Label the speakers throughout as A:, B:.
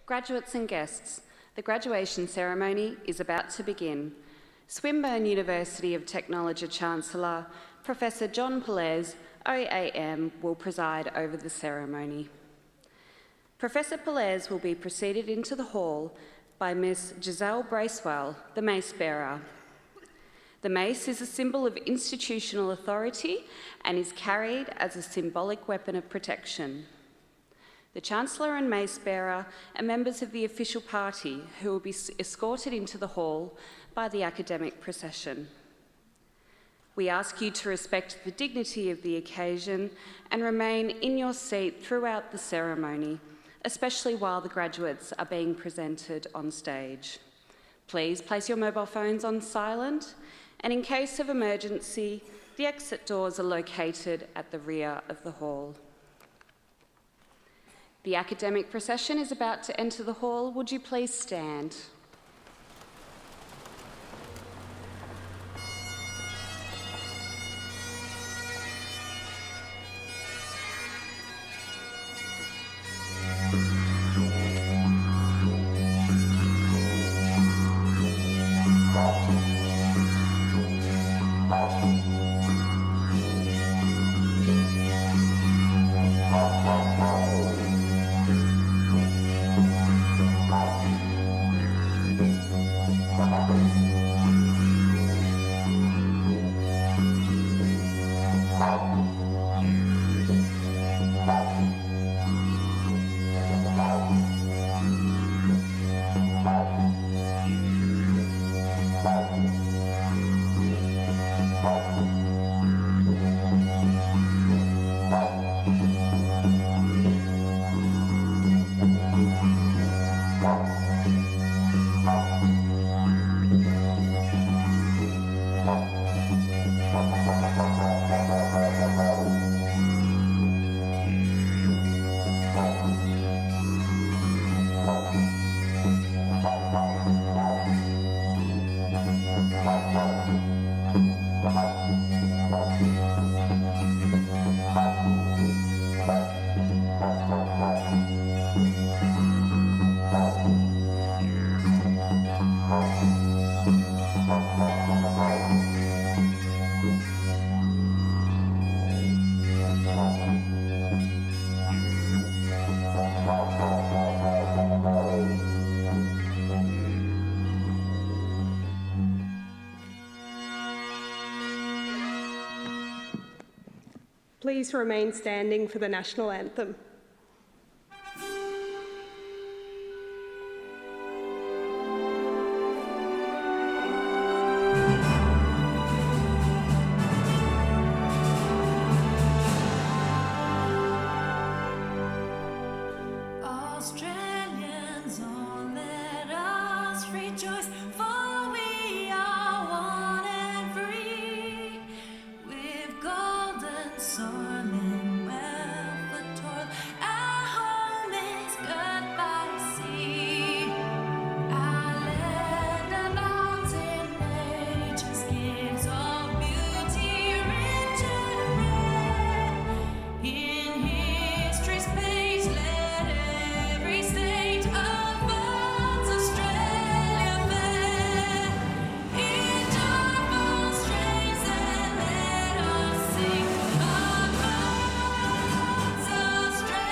A: Graduates and guests, the graduation ceremony is about to begin. Swinburne University of Technology Chancellor, Professor John Pollaers, OAM, will preside over the ceremony. Professor Pollaers will be preceded into the hall by Ms. Giselle Bracewell, the mace bearer. The mace is a symbol of institutional authority and is carried as a symbolic weapon of protection. The Chancellor and mace bearer are members of the official party who will be escorted into the hall by the academic procession. We ask you to respect the dignity of the occasion and remain in your seat throughout the ceremony, especially while the graduates are being presented on stage. Please place your mobile phones on silent, and in case of emergency, the exit doors are located at the rear of the hall. The academic procession is about to enter the hall. Would you please stand?
B: Please remain standing for the national anthem.
C: Australians, oh, let us rejoice, for we are one and free, with golden sword and wealth for toil. Our home is good by sea. Our land abounds in nature's gifts of beauty, rich and rare. In history's page, let every state of us Australia fair. In joyful strains, and let us sing across Australia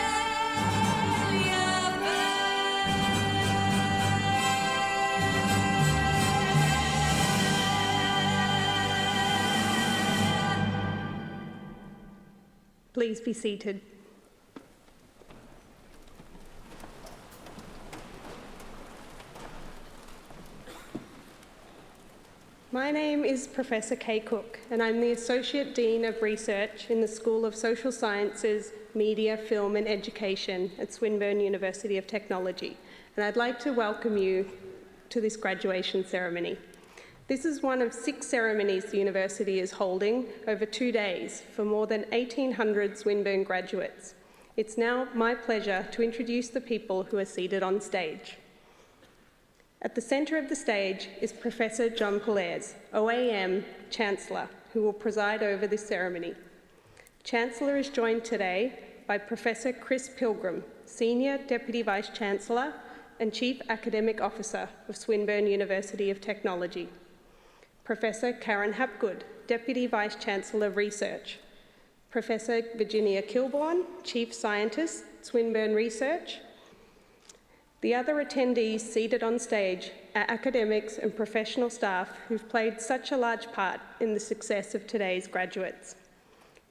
C: fair.
B: Please be seated. My name is Professor Kay Cook, and I'm the Associate Dean of Research in the School of Social Sciences, Media, Film and Education at Swinburne University of Technology, and I'd like to welcome you to this graduation ceremony. This is one of 6 ceremonies the university is holding over 2 days for more than 1,800 Swinburne graduates. It's now my pleasure to introduce the people who are seated on stage. At the centre of the stage is Professor John Pollaers, OAM Chancellor, who will preside over this ceremony. Chancellor is joined today by Professor Chris Pilgrim, Senior Deputy Vice-Chancellor and Chief Academic Officer of Swinburne University of Technology. Professor Karen Hapgood, Deputy Vice-Chancellor Research. Professor Virginia Kilbourne, Chief Scientist, Swinburne Research. The other attendees seated on stage are academics and professional staff who've played such a large part in the success of today's graduates.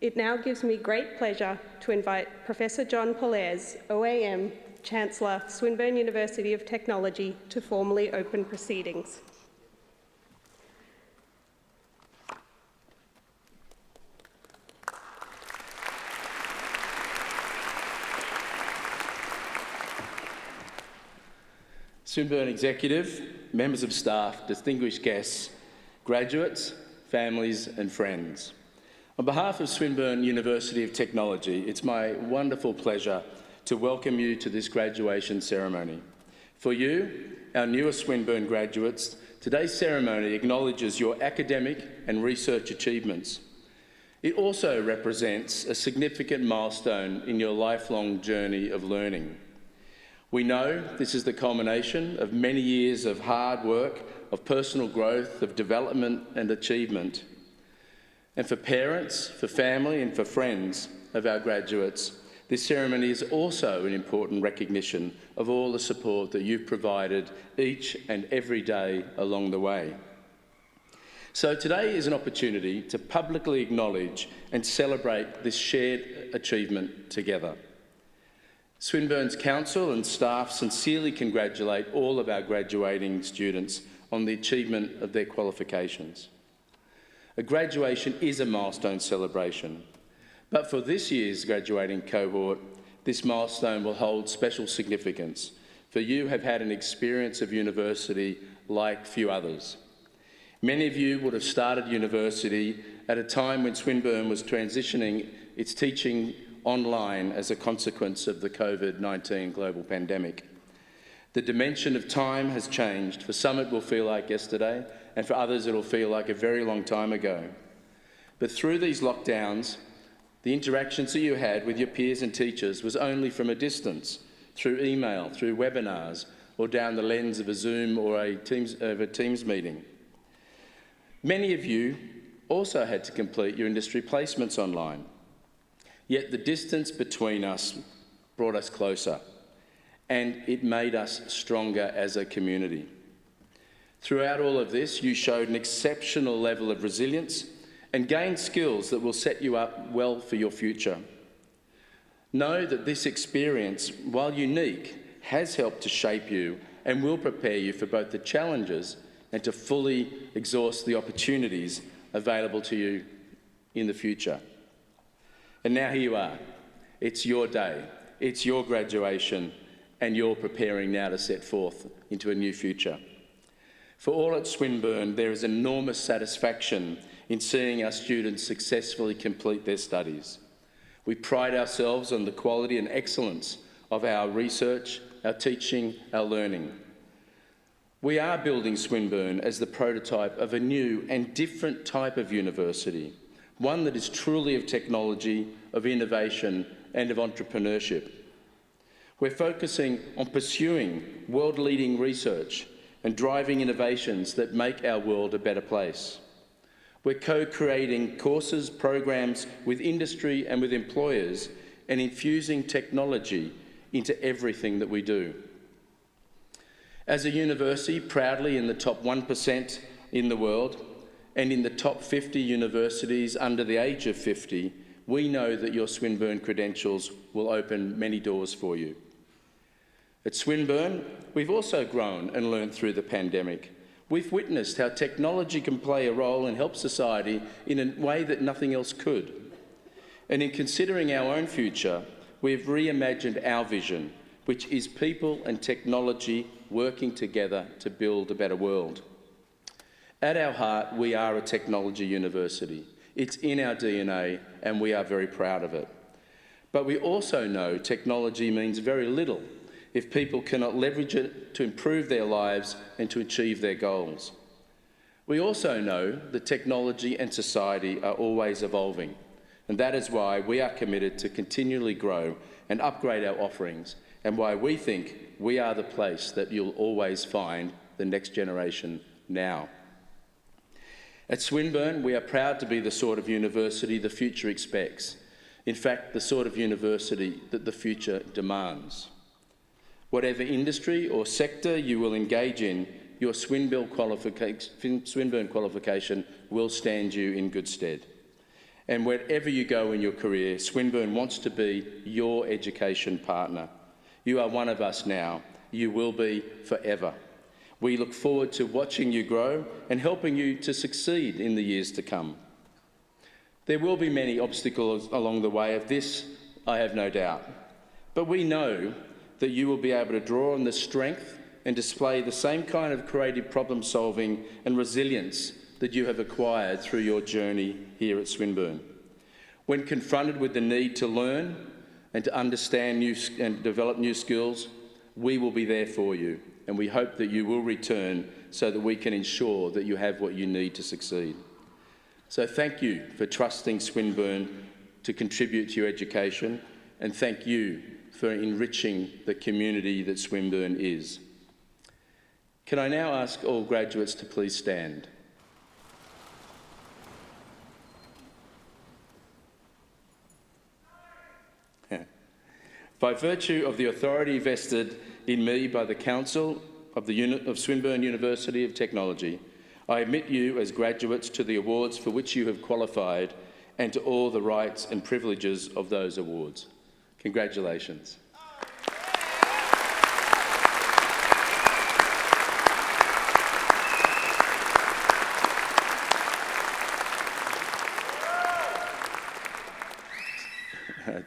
B: It now gives me great pleasure to invite Professor John Pollaers, OAM, Chancellor, Swinburne University of Technology, to formally open proceedings.
D: Swinburne Executive, members of staff, distinguished guests, graduates, families and friends. On behalf of Swinburne University of Technology, it's my wonderful pleasure to welcome you to this graduation ceremony. For you, our newest Swinburne graduates, today's ceremony acknowledges your academic and research achievements. It also represents a significant milestone in your lifelong journey of learning. We know this is the culmination of many years of hard work, of personal growth, of development and achievement. And for parents, for family and for friends of our graduates, this ceremony is also an important recognition of all the support that you've provided each and every day along the way. So today is an opportunity to publicly acknowledge and celebrate this shared achievement together. Swinburne's council and staff sincerely congratulate all of our graduating students on the achievement of their qualifications. A graduation is a milestone celebration, but for this year's graduating cohort, this milestone will hold special significance, for you have had an experience of university like few others. Many of you would have started university at a time when Swinburne was transitioning its teaching online as a consequence of the COVID-19 global pandemic. The dimension of time has changed. For some it will feel like yesterday, and for others it will feel like a very long time ago. But through these lockdowns, the interactions that you had with your peers and teachers was only from a distance, through email, through webinars, or down the lens of a Zoom or a Teams meeting. Many of you also had to complete your industry placements online. Yet the distance between us brought us closer, and it made us stronger as a community. Throughout all of this, you showed an exceptional level of resilience and gained skills that will set you up well for your future. Know that this experience, while unique, has helped to shape you and will prepare you for both the challenges and to fully exhaust the opportunities available to you in the future. And now here you are. It's your day, it's your graduation, and you're preparing now to set forth into a new future. For all at Swinburne, there is enormous satisfaction in seeing our students successfully complete their studies. We pride ourselves on the quality and excellence of our research, our teaching, our learning. We are building Swinburne as the prototype of a new and different type of university, one that is truly of technology, of innovation and of entrepreneurship. We're focusing on pursuing world-leading research and driving innovations that make our world a better place. We're co-creating courses, programs with industry and with employers and infusing technology into everything that we do. As a university proudly in the top 1% in the world, and in the top 50 universities under the age of 50, we know that your Swinburne credentials will open many doors for you. At Swinburne, we've also grown and learned through the pandemic. We've witnessed how technology can play a role and help society in a way that nothing else could. And in considering our own future, we've reimagined our vision, which is people and technology working together to build a better world. At our heart, we are a technology university. It's in our DNA and we are very proud of it. But we also know technology means very little if people cannot leverage it to improve their lives and to achieve their goals. We also know that technology and society are always evolving. And that is why we are committed to continually grow and upgrade our offerings, and why we think we are the place that you'll always find the next generation now. At Swinburne, we are proud to be the sort of university the future expects. In fact, the sort of university that the future demands. Whatever industry or sector you will engage in, your Swinburne qualification will stand you in good stead. And wherever you go in your career, Swinburne wants to be your education partner. You are one of us now. You will be forever. We look forward to watching you grow and helping you to succeed in the years to come. There will be many obstacles along the way of this, I have no doubt. But we know that you will be able to draw on the strength and display the same kind of creative problem-solving and resilience that you have acquired through your journey here at Swinburne. When confronted with the need to learn and to understand and develop new skills, we will be there for you, and we hope that you will return so that we can ensure that you have what you need to succeed. So thank you for trusting Swinburne to contribute to your education, and thank you for enriching the community that Swinburne is. Can I now ask all graduates to please stand? By virtue of the authority vested in me by the Council of Swinburne University of Technology, I admit you as graduates to the awards for which you have qualified and to all the rights and privileges of those awards. Congratulations.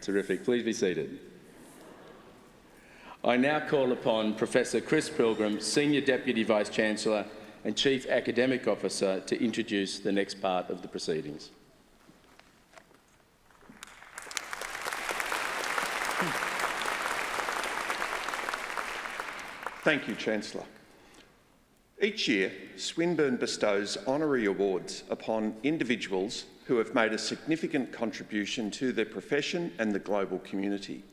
D: Terrific. Please be seated. I now call upon Professor Chris Pilgrim, Senior Deputy Vice-Chancellor and Chief Academic Officer, to introduce the next part of the proceedings.
E: Thank you, Chancellor. Each year, Swinburne bestows honorary awards upon individuals who have made a significant contribution to their profession and the global community.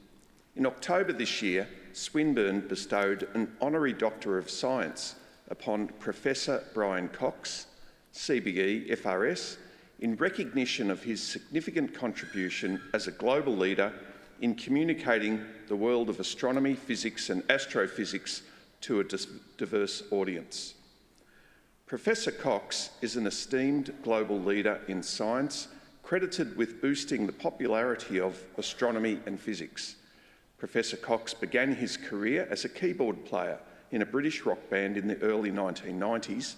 E: In October this year, Swinburne bestowed an Honorary Doctor of Science upon Professor Brian Cox, CBE FRS, in recognition of his significant contribution as a global leader in communicating the world of astronomy, physics and astrophysics to a diverse audience. Professor Cox is an esteemed global leader in science, credited with boosting the popularity of astronomy and physics. Professor Cox began his career as a keyboard player in a British rock band in the early 1990s,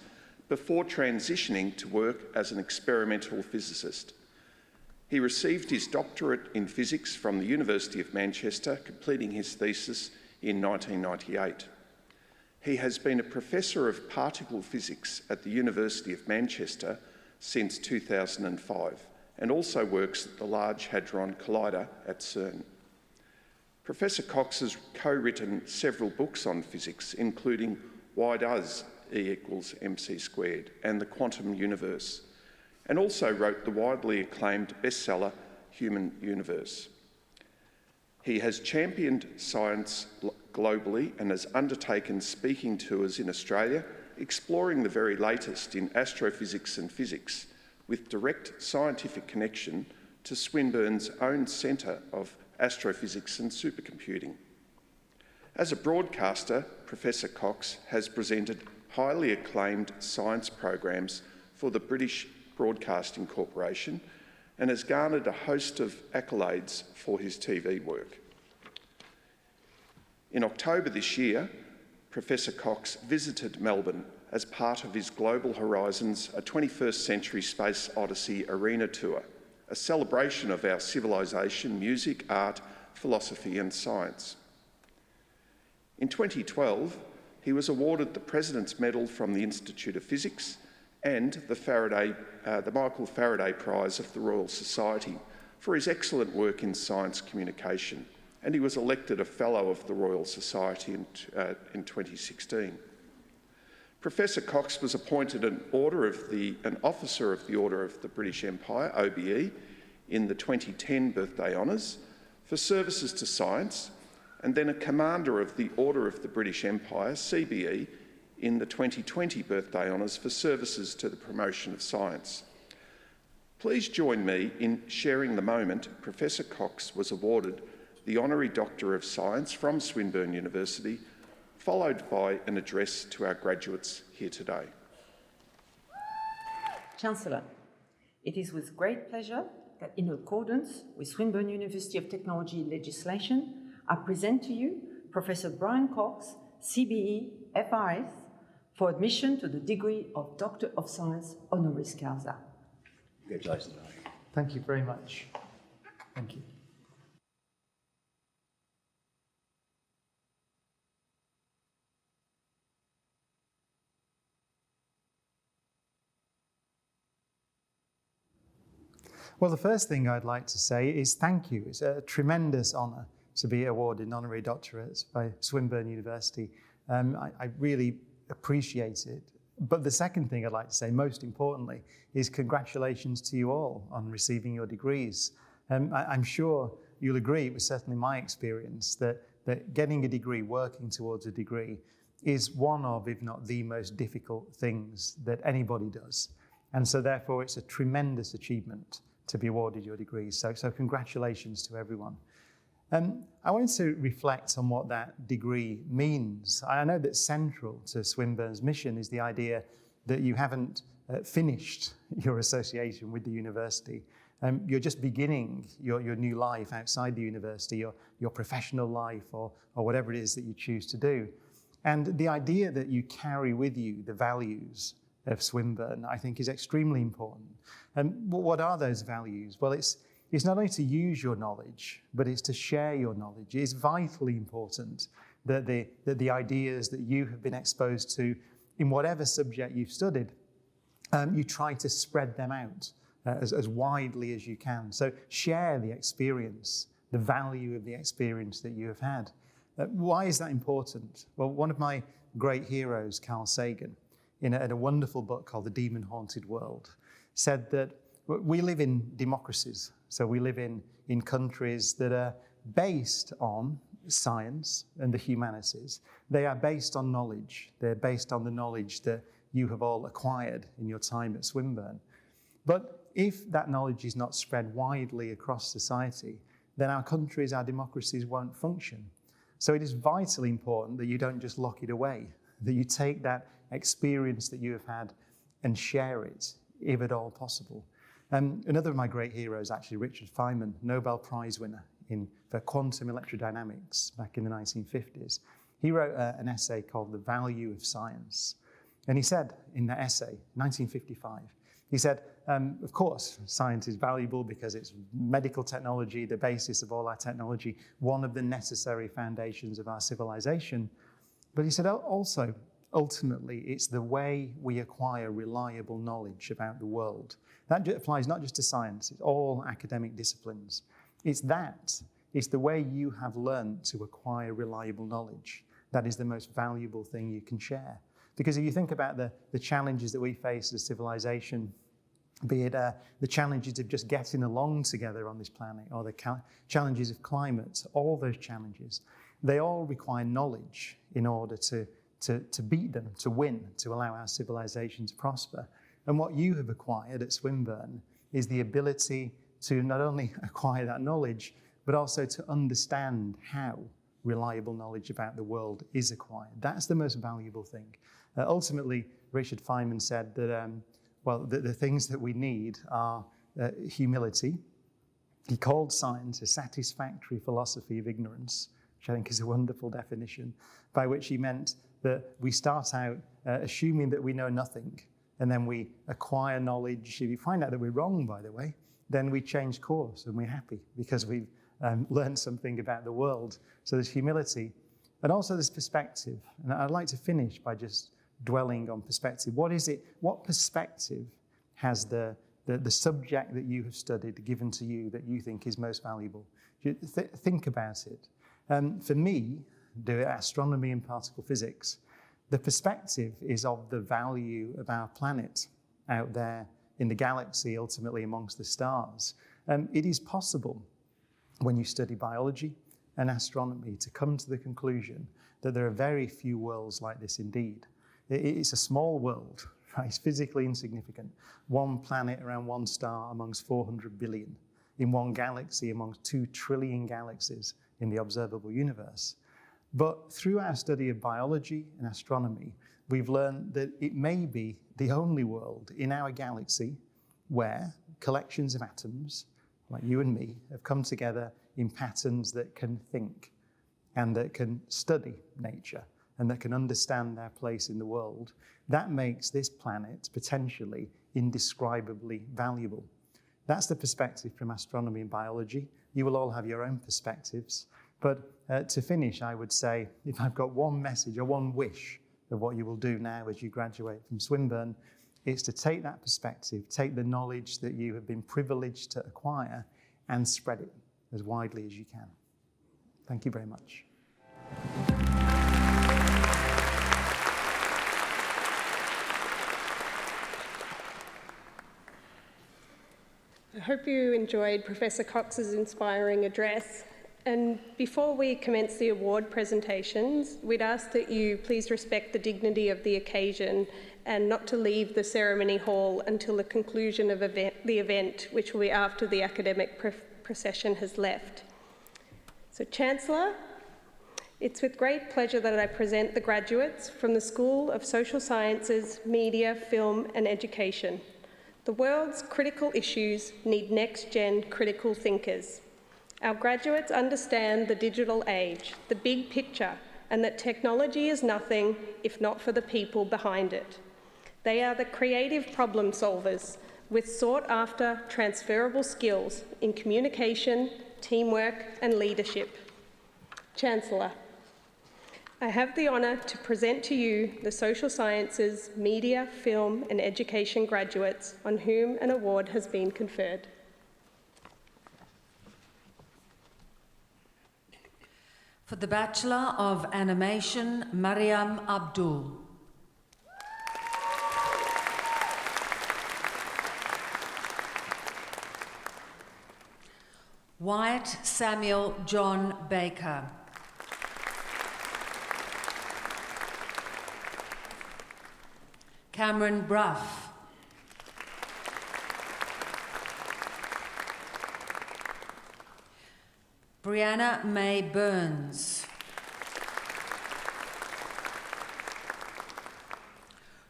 E: before transitioning to work as an experimental physicist. He received his doctorate in physics from the University of Manchester, completing his thesis in 1998. He has been a Professor of Particle Physics at the University of Manchester since 2005, and also works at the Large Hadron Collider at CERN. Professor Cox has co-written several books on physics, including Why Does E equals MC Squared and the Quantum Universe, and also wrote the widely acclaimed bestseller Human Universe. He has championed science globally and has undertaken speaking tours in Australia, exploring the very latest in astrophysics and physics, with direct scientific connection to Swinburne's own Centre of Astrophysics and Supercomputing. As a broadcaster, Professor Cox has presented highly acclaimed science programs for the British Broadcasting Corporation and has garnered a host of accolades for his TV work. In October this year, Professor Cox visited Melbourne as part of his Global Horizons, a 21st Century Space Odyssey arena tour, a celebration of our civilisation, music, art, philosophy and science. In 2012, he was awarded the President's Medal from the Institute of Physics and the Michael Faraday Prize of the Royal Society for his excellent work in science communication, and he was elected a Fellow of the Royal Society in 2016. Professor Cox was appointed an Officer of the Order of the British Empire, OBE, in the 2010 Birthday Honours for services to science, and then a Commander of the Order of the British Empire, CBE, in the 2020 Birthday Honours for services to the promotion of science. Please join me in sharing the moment Professor Cox was awarded the Honorary Doctor of Science from Swinburne University, followed by an address to our graduates here today.
F: Chancellor, it is with great pleasure that, in accordance with Swinburne University of Technology legislation, I present to you Professor Brian Cox, CBE, FRS, for admission to the degree of Doctor of Science honoris causa.
D: Congratulations.
G: Thank you very much. Thank you. Well, the first thing I'd like to say is thank you. It's a tremendous honour to be awarded an honorary doctorate by Swinburne University. I really appreciate it. But the second thing I'd like to say, most importantly, is congratulations to you all on receiving your degrees. I'm sure you'll agree, it was certainly my experience, that getting a degree, working towards a degree, is one of, if not the most difficult things that anybody does. And so therefore it's a tremendous achievement to be awarded your degrees. So congratulations to everyone. I wanted to reflect on what that degree means. I know that central to Swinburne's mission is the idea that you haven't finished your association with the university. You're just beginning your new life outside the university, your professional life, or whatever it is that you choose to do. And the idea that you carry with you the values of Swinburne, I think, is extremely important. And what are those values? Well, it's not only to use your knowledge, but it's to share your knowledge. It is vitally important that the ideas that you have been exposed to in whatever subject you've studied, you try to spread them out as widely as you can. So share the experience, the value of the experience that you have had. Why is that important? Well, one of my great heroes, Carl Sagan, in a wonderful book called The Demon-Haunted World, said that we live in democracies. So we live in countries that are based on science and the humanities. They are based on knowledge. They're based on the knowledge that you have all acquired in your time at Swinburne. But if that knowledge is not spread widely across society, then our countries, our democracies won't function. So it is vitally important that you don't just lock it away, that you take that experience that you have had and share it, if at all possible. Another of my great heroes, actually, Richard Feynman, Nobel Prize winner for quantum electrodynamics back in the 1950s. He wrote an essay called The Value of Science. And he said in that essay, 1955, he said, of course, science is valuable because it's medical technology, the basis of all our technology, one of the necessary foundations of our civilization. But he said also, ultimately, it's the way we acquire reliable knowledge about the world. That applies not just to science, it's all academic disciplines. It's the way you have learned to acquire reliable knowledge that is the most valuable thing you can share. Because if you think about the challenges that we face as a civilization, be it the challenges of just getting along together on this planet, or the challenges of climate, all those challenges, they all require knowledge in order to beat them, to win, to allow our civilization to prosper. And what you have acquired at Swinburne is the ability to not only acquire that knowledge, but also to understand how reliable knowledge about the world is acquired. That's the most valuable thing. Ultimately, Richard Feynman said that, the things that we need are humility. He called science a satisfactory philosophy of ignorance, which I think is a wonderful definition, by which he meant that we start out assuming that we know nothing, and then we acquire knowledge. If you find out that we're wrong, by the way, then we change course and we're happy because we've learned something about the world. So there's humility, and also there's perspective. And I'd like to finish by just dwelling on perspective. What is it? What perspective has the subject that you have studied given to you that you think is most valuable? Think about it. For me, astronomy and particle physics, the perspective is of the value of our planet out there in the galaxy, ultimately amongst the stars. It is possible, when you study biology and astronomy, to come to the conclusion that there are very few worlds like this indeed. It's a small world, right? It's physically insignificant. One planet around one star amongst 400 billion. In one galaxy amongst 2 trillion galaxies in the observable universe. But through our study of biology and astronomy, we've learned that it may be the only world in our galaxy where collections of atoms, like you and me, have come together in patterns that can think and that can study nature and that can understand their place in the world. That makes this planet potentially indescribably valuable. That's the perspective from astronomy and biology. You will all have your own perspectives. But to finish, I would say, if I've got one message or one wish of what you will do now as you graduate from Swinburne, it's to take that perspective, take the knowledge that you have been privileged to acquire and spread it as widely as you can. Thank you very much.
B: I hope you enjoyed Professor Cox's inspiring address. And before we commence the award presentations, we'd ask that you please respect the dignity of the occasion and not to leave the ceremony hall until the conclusion of the event, which will be after the academic procession has left. So, Chancellor, it's with great pleasure that I present the graduates from the School of Social Sciences, Media, Film and Education. The world's critical issues need next-gen critical thinkers. Our graduates understand the digital age, the big picture, and that technology is nothing if not for the people behind it. They are the creative problem solvers with sought-after transferable skills in communication, teamwork, and leadership. Chancellor, I have the honour to present to you the Social Sciences, Media, Film and Education graduates on whom an award has been conferred.
C: For the Bachelor of Animation, Mariam Abdul. Wyatt Samuel John Baker. Cameron Bruff. Brianna May Burns.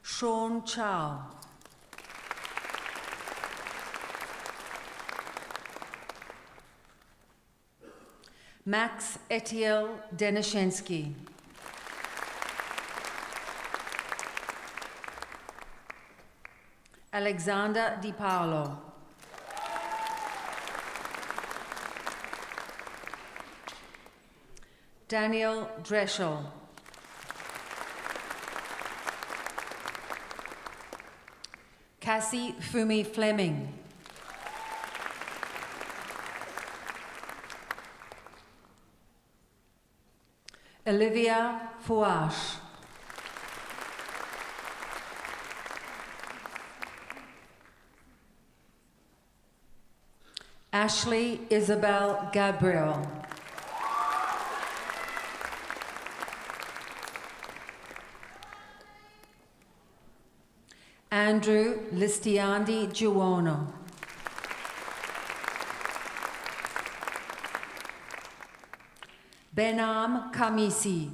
C: Sean Chow. Max Etiel Denishensky. Alexander Di Paolo. Daniel Dreschel. Cassie Fumi Fleming. Olivia Fouache. Ashley Isabel Gabriel. Andrew Listiandi Giuono. Benam Kamisi.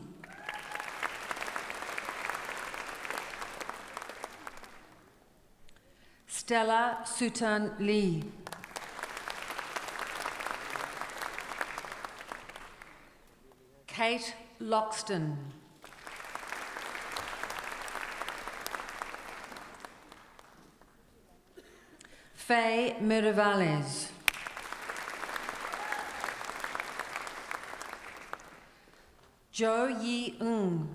C: Stella Sutan Lee. Kate Loxton. Faye Miravales. Jo Yi Ng.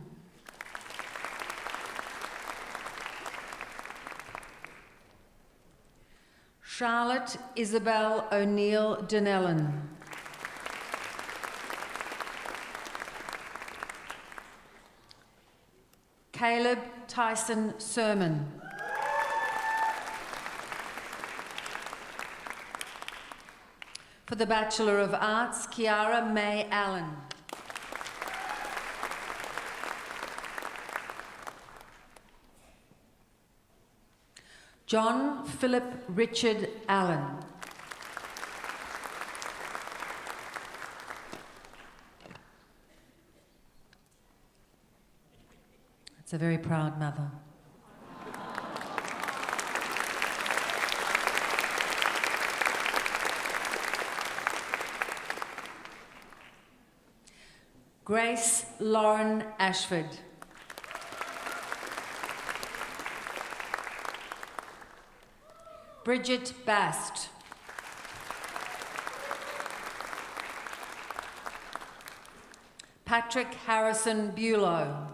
C: Charlotte Isabel O'Neill Donnellan. Caleb Tyson Sermon. For the Bachelor of Arts, Kiara May Allen. John Philip Richard Allen. It's a very proud mother. Grace Lauren Ashford. Bridget Bast. Patrick Harrison Bulow.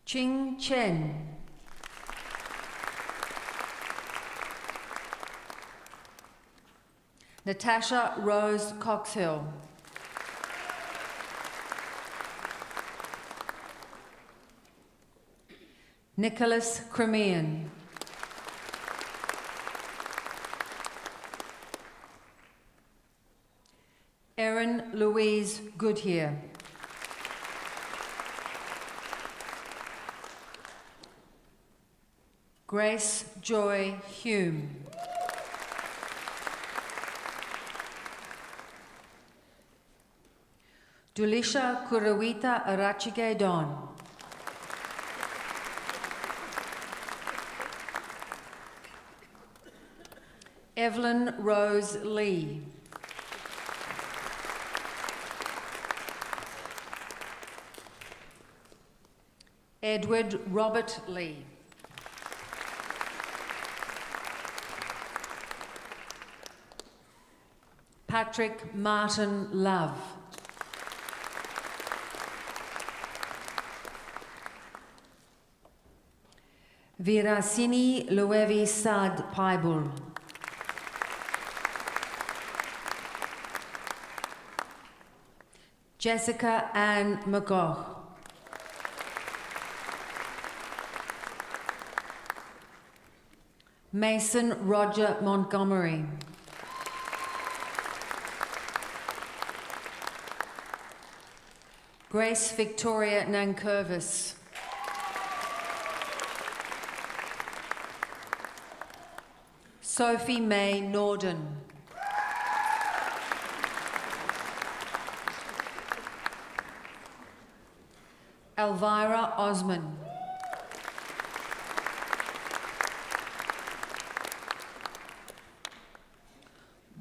C: Ching Chen. Natasha Rose Coxhill. Nicholas Crimean. Erin Louise Goodyear. Grace Joy Hume. Dulisha Kurawita Arachige Don. Evelyn Rose Lee. Edward Robert Lee. Patrick Martin Love. Virasini Luevi Sad Paibul. Jessica Ann McGough. Mason Roger Montgomery. Grace Victoria Nankervis. Sophie May Norden. Elvira Osman.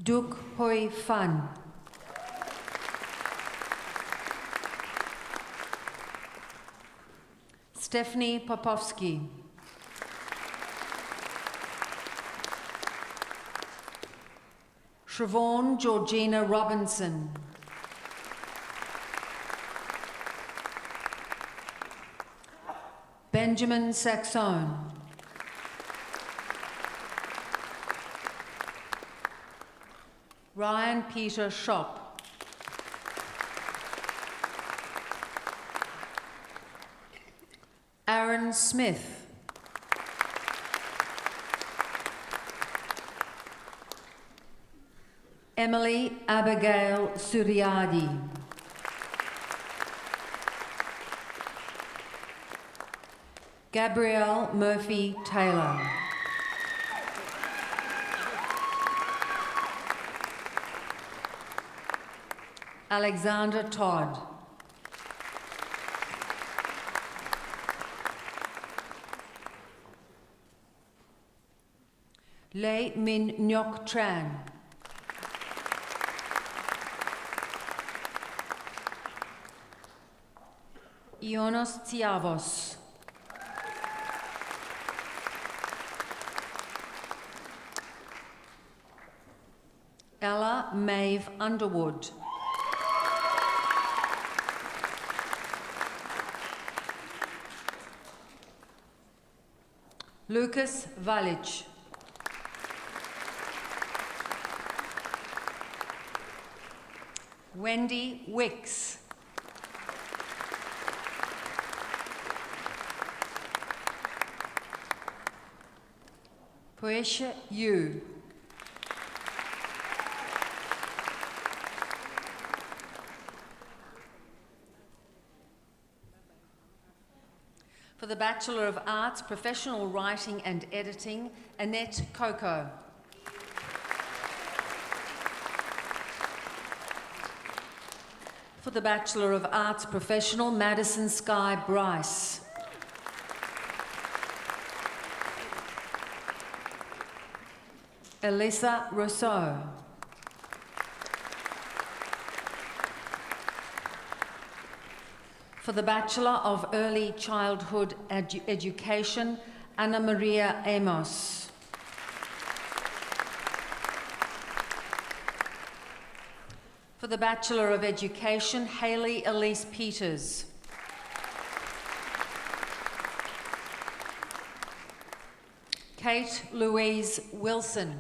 C: Duke Hoi Fan. Stephanie Popovsky. Siobhan Georgina Robinson. Benjamin Saxon. Ryan Peter Shop. Aaron Smith. Emily Abigail Suryadi. Gabrielle Murphy Taylor. Alexander Todd. Lei Min Nyok Tran. Ionos Tsiavos. Ella Maeve Underwood. Lucas Valich. Wendy Wicks. Poesha Yu. For the Bachelor of Arts, Professional Writing and Editing, Annette Coco. For the Bachelor of Arts, Professional, Madison Sky Bryce. Elisa Rousseau. For the Bachelor of Early Childhood Education, Anna Maria Amos. For the Bachelor of Education, Hayley Elise Peters. Kate Louise Wilson.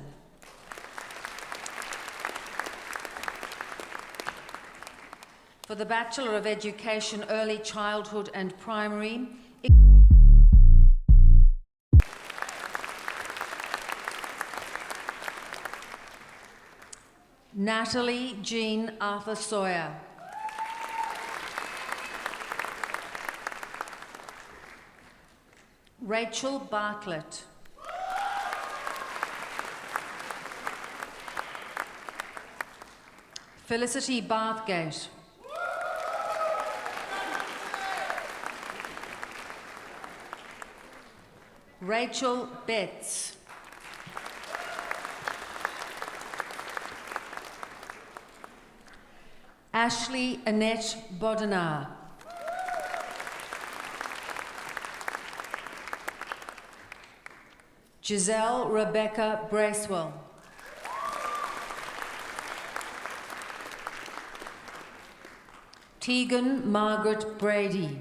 C: For the Bachelor of Education, Early Childhood and Primary, Natalie Jean Arthur Sawyer. Rachel Bartlett. Felicity Bathgate. Rachel Betts. Ashley Annette Bodenar. Giselle Rebecca Bracewell. Tegan Margaret Brady.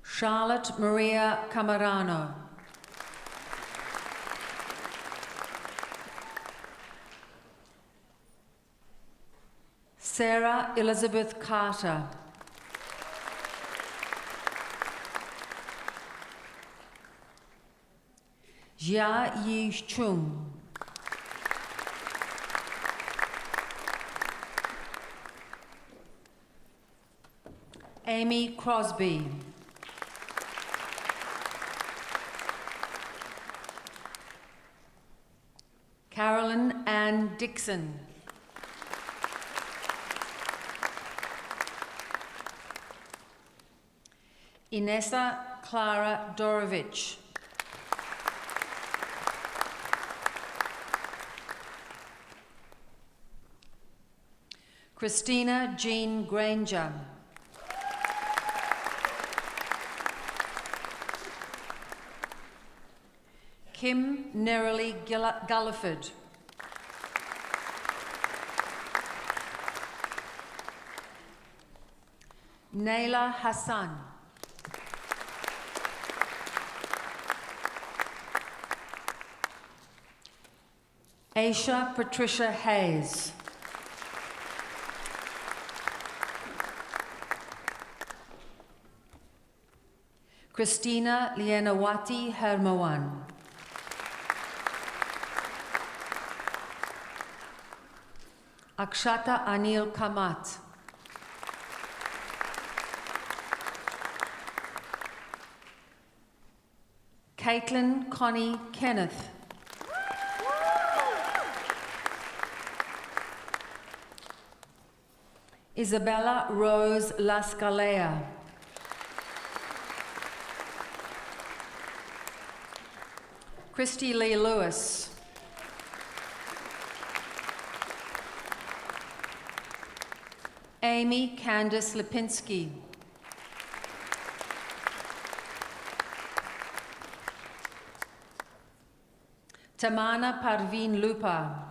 C: Charlotte Maria Camarano. Sarah Elizabeth Carter. Jia Yi Chung. Amy Crosby. Carolyn Ann Dixon. Inessa Clara Dorovich. Christina Jean Granger. Kim Nerily Gulliford. Naila Hassan. Aisha Patricia Hayes. Christina Lienawati Hermawan. Akshata Anil Kamat. Caitlin Connie Kenneth. Isabella Rose Lascalea. Christy Lee Lewis. Amy Candice Lipinski. Tamana Parveen Lupa.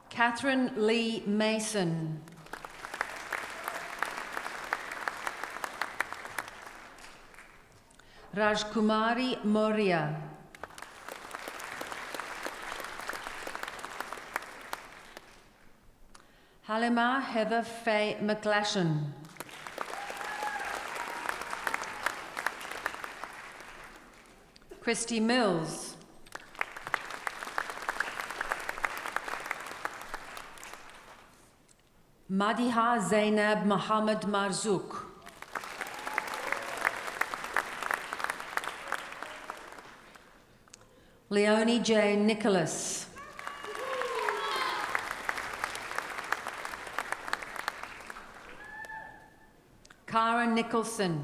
C: Catherine Lee Mason. Rajkumari Moria. Halima Heather Faye McGlashan. Christy Mills. Madiha Zainab Mohammed Marzouk. Leonie Jane Nicholas. Cara Nicholson.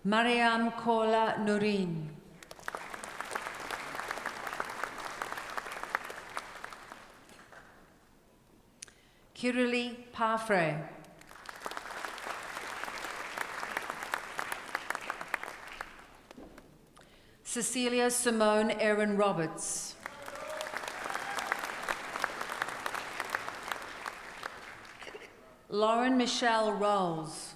C: Mariam Kola Noreen. Kirili Parfrey. Cecilia Simone Erin Roberts. Lauren Michelle Rolls.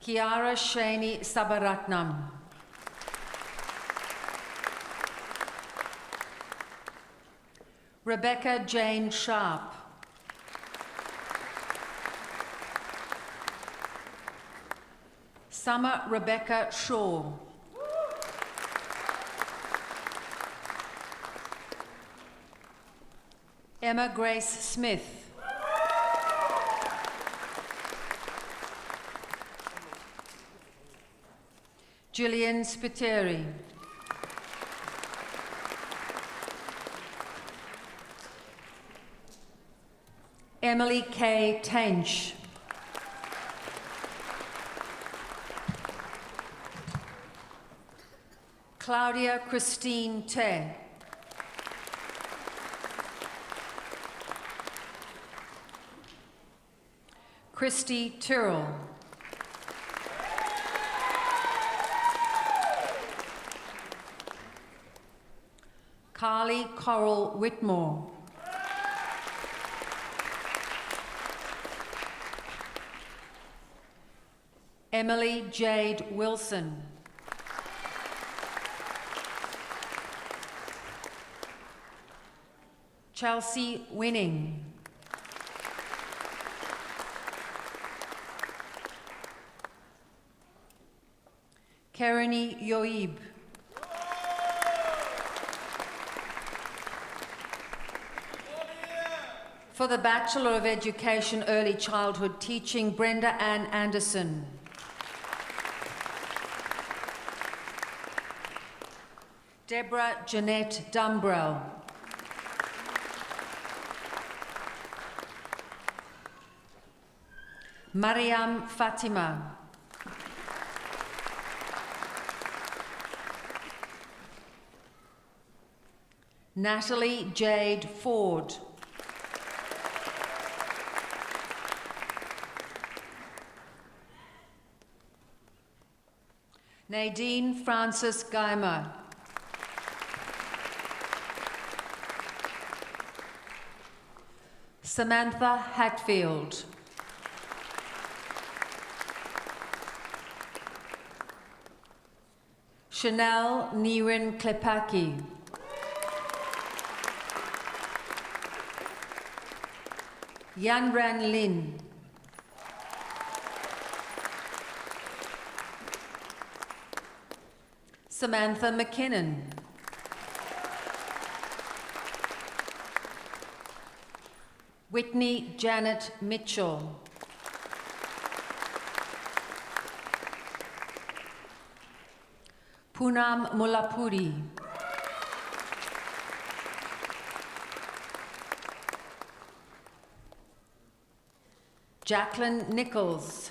C: Kiara Shani Sabaratnam. Rebecca Jane Sharp. Summer Rebecca Shaw. Emma Grace Smith. Gillian Spiteri. Emily K. Tench. Claudia Christine Te. Christy Tyrrell. Carly Coral Whitmore. Emily Jade Wilson. Chelsea Winning. Kerani Yoib. For the Bachelor of Education, Early Childhood Teaching, Brenda Ann Anderson. Deborah Jeanette Dumbrell. Mariam Fatima. Natalie Jade Ford. Nadine Francis Geimer. Samantha Hatfield. Chanel Nirin Klepaki. Yanran Lin. Samantha McKinnon. Whitney Janet Mitchell. Poonam Mullapudi. Jacqueline Nichols.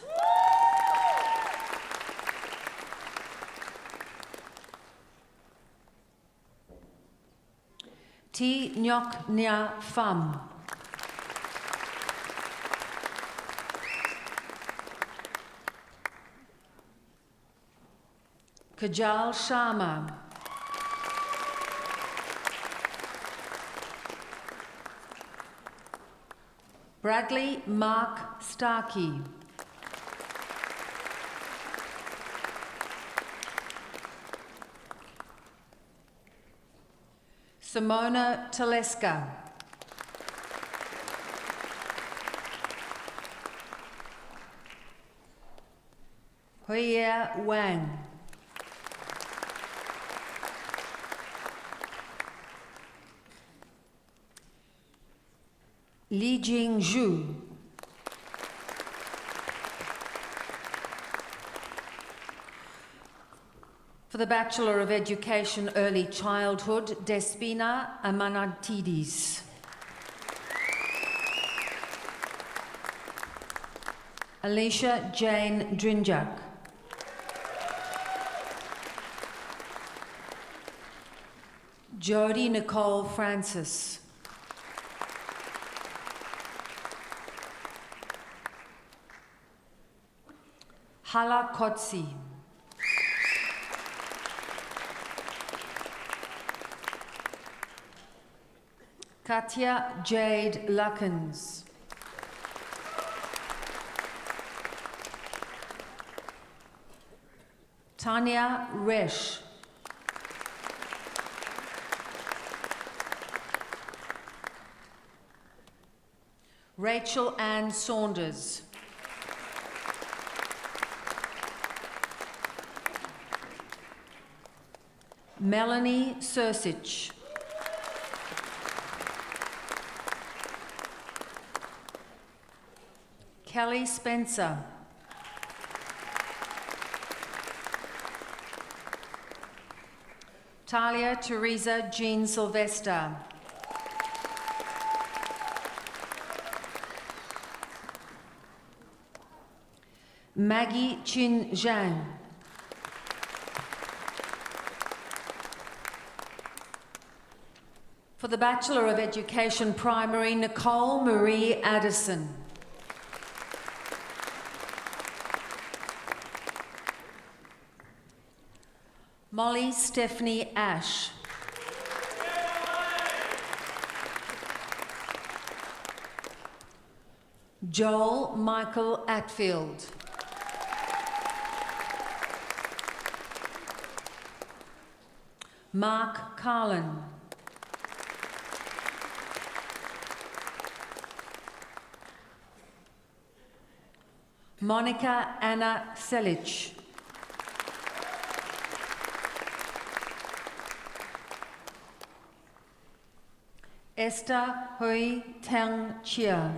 C: T. Nyok Nya Pham. Kajal Sharma. Bradley Mark Starkey. Simona Teleska. Huiya Wang. Li Jing Zhu. For the Bachelor of Education, Early Childhood, Despina Amanatidis. Alicia Jane Drinjak. Jodie Nicole Francis. Hala Kotsi. Katya Jade Luckens. Tanya Resch. Rachel Ann Saunders. Melanie Sursich. Kelly Spencer. Talia Teresa Jean Sylvester. Maggie Chin Zhang. For the Bachelor of Education Primary, Nicole Marie Addison. Molly Stephanie Ash. Joel Michael Atfield. Mark Carlin. Monica Anna Selic. Esther Hui Teng Chia.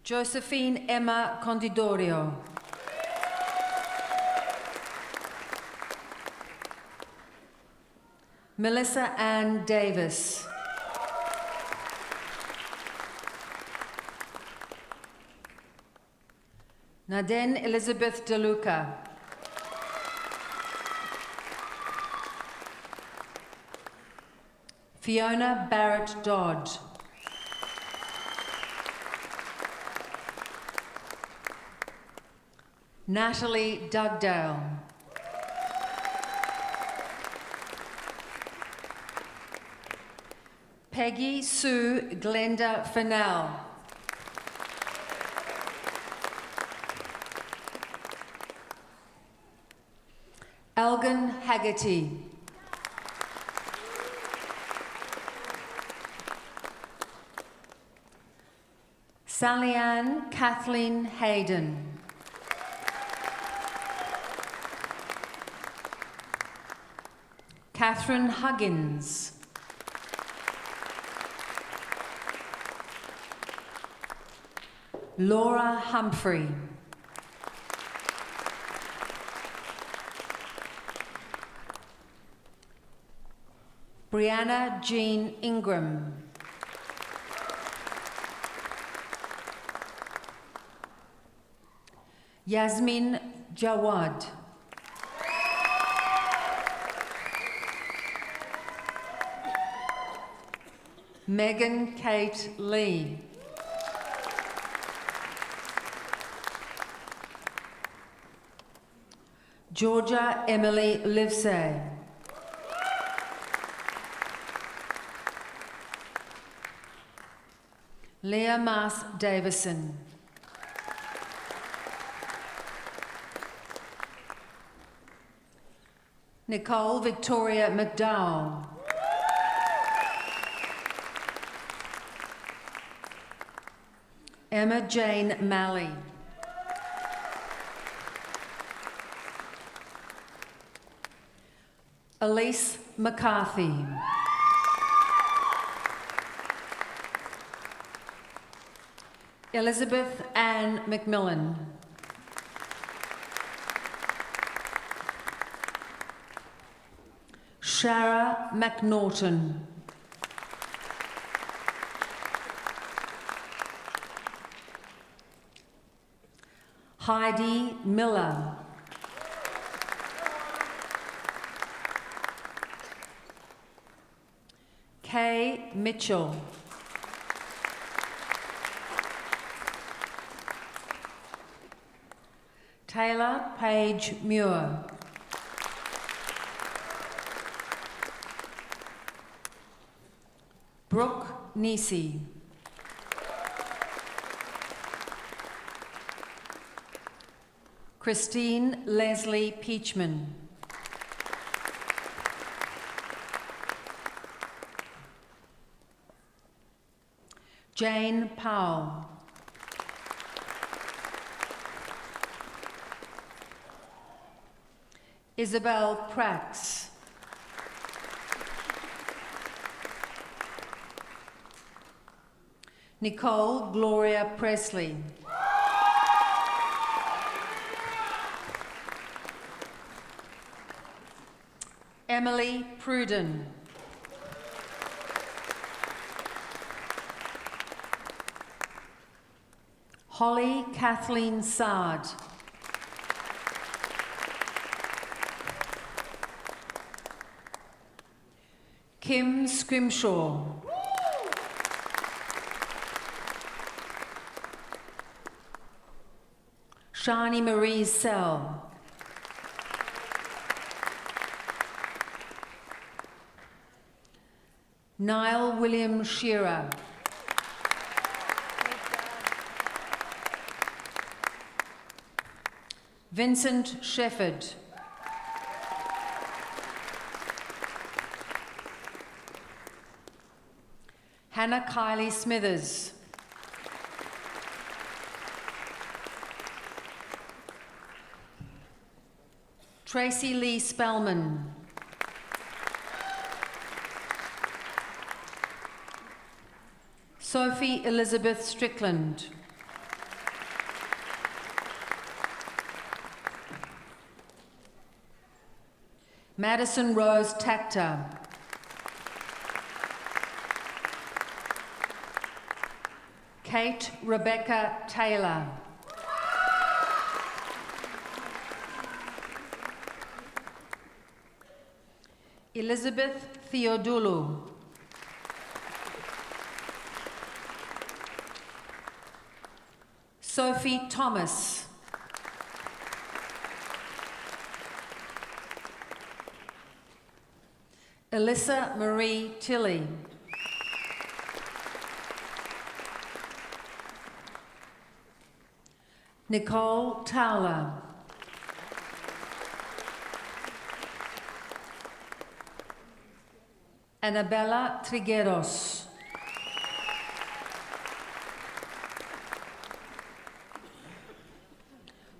C: Josephine Emma Condidorio. Melissa Ann Davis. Naden Elizabeth DeLuca. Fiona Barrett Dodd. Natalie Dugdale. Peggy Sue Glenda Fennell. Elgin Haggerty. Sally-Ann Kathleen Hayden. Catherine Huggins. Laura Humphrey. Brianna Jean Ingram. Yasmin Jawad. Megan Kate Lee. Georgia Emily Livesey. Leah Mars Davison. Nicole Victoria McDowell. Emma Jane Malley. Elise McCarthy. Elizabeth Ann McMillan. Shara McNaughton. Heidi Miller. Kay Mitchell. Taylor Page Muir. Brooke Nisi. Christine Leslie Peachman. Jane Powell. Isabel Prax. Nicole Gloria Presley. Emily Pruden. Holly Kathleen Sard. Kim Scrimshaw. Shani Marie Sell. Niall William Shearer. Vincent Shefford. Hannah Kylie Smithers. Tracy Lee Spellman. Sophie Elizabeth Strickland. Madison Rose Tactor. Kate Rebecca Taylor. Elizabeth Theodulu. Sophie Thomas. Alyssa Marie Tilley. Nicole Towler. Annabella Trigueros.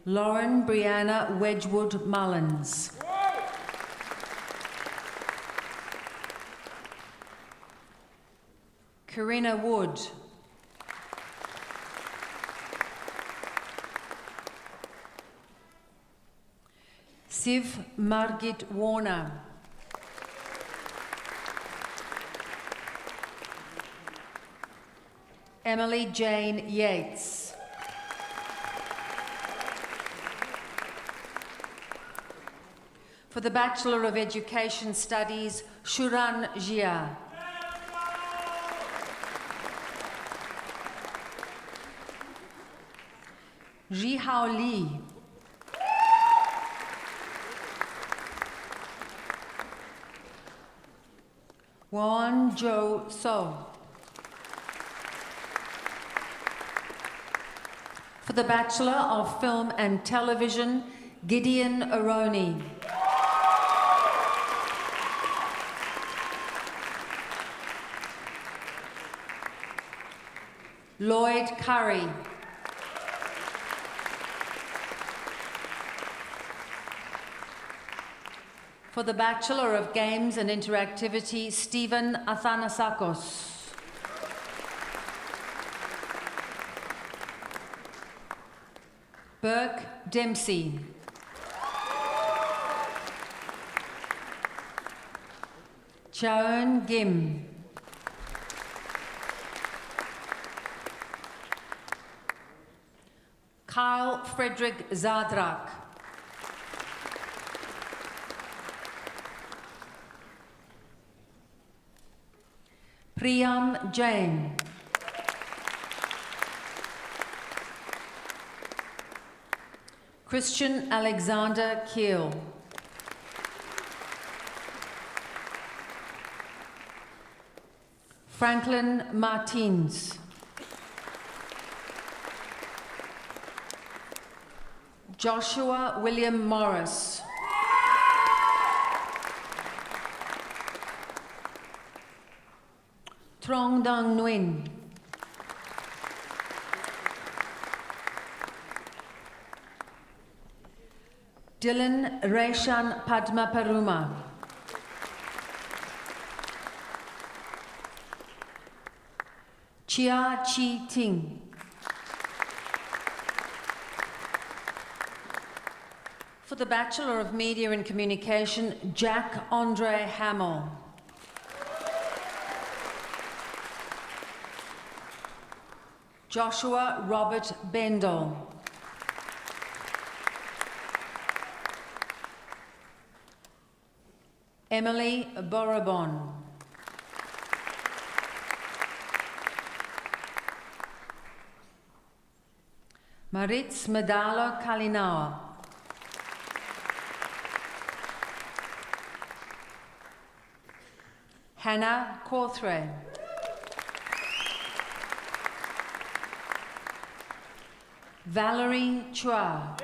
C: Lauren Brianna Wedgwood Mullins. Karina Wood. Siv Margit Warner. Emily Jane Yates. For the Bachelor of Education Studies, Shuran Jia. Jihao Li. Wan Jo So. For the Bachelor of Film and Television, Gideon Aroni. Lloyd Curry. For the Bachelor of Games and Interactivity, Stephen Athanasakos. Burke Dempsey. Chaeun Gim. Carl Frederick Zadrak. Priyam Jain. Christian Alexander Keel. Franklin Martins. Joshua William Morris. Trong Dang Nguyen. Dylan Reshan Padmaparuma. Chia Chi Ting. For the Bachelor of Media and Communication, Jack Andre Hamill. Joshua Robert Bendel. Emily Borabon. Maritz Medalo Kalinauer. Hannah Cawthray. Valerie Chua.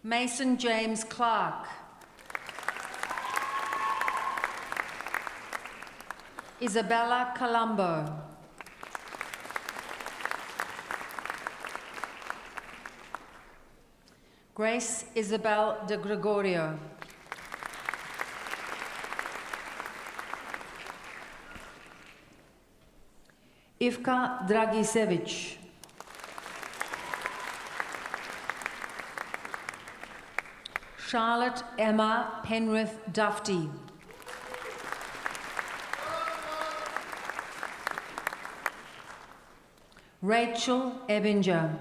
C: Mason James Clark. Isabella Colombo. Grace Isabel de Gregorio. Ivka Dragicevic. Charlotte Emma Penrith Dufty. Rachel Ebinger.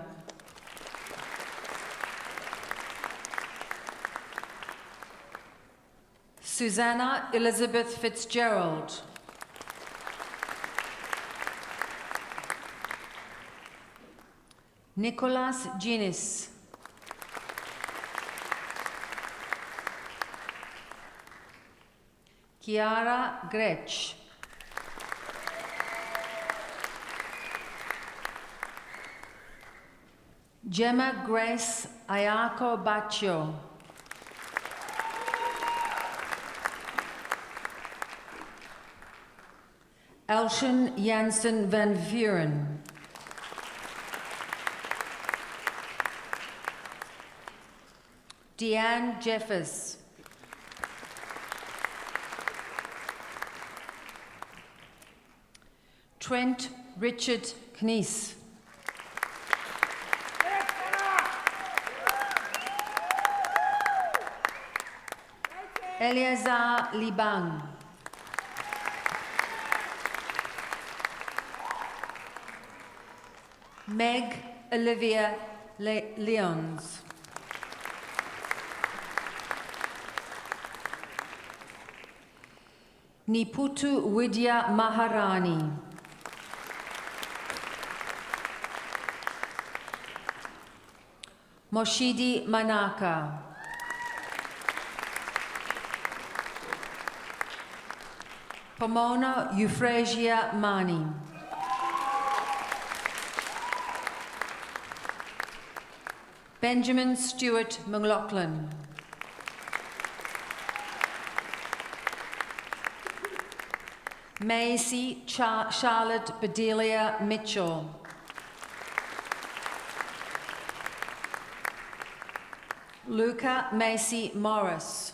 C: Susanna Elizabeth Fitzgerald. Nicholas Ginis. Chiara Gretsch. Gemma Grace Ayako Baccio. Elshen Jansen van Vuren. Deanne Jeffers. Trent Richard Knies. Eleazar Libang. Meg Olivia Leons. Niputu Widya Maharani. Moshidi Manaka. Pomona Euphrasia Mani. Benjamin Stewart McLaughlin. Maisie Charlotte Bedelia Mitchell. Luca Macy Morris.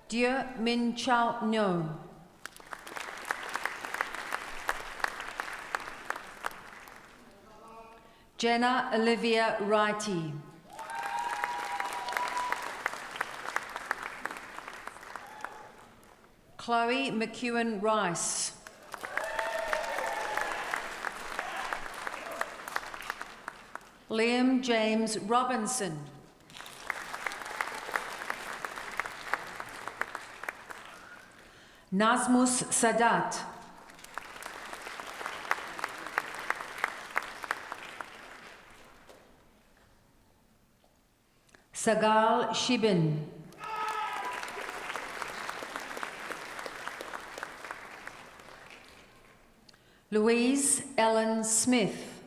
C: Dieu Min Chao Nyo. Jenna Olivia Wrighty. Chloe McEwen Rice. Liam James Robinson. Nazmus Sadat. Sagal Shibin. Louise Ellen Smith.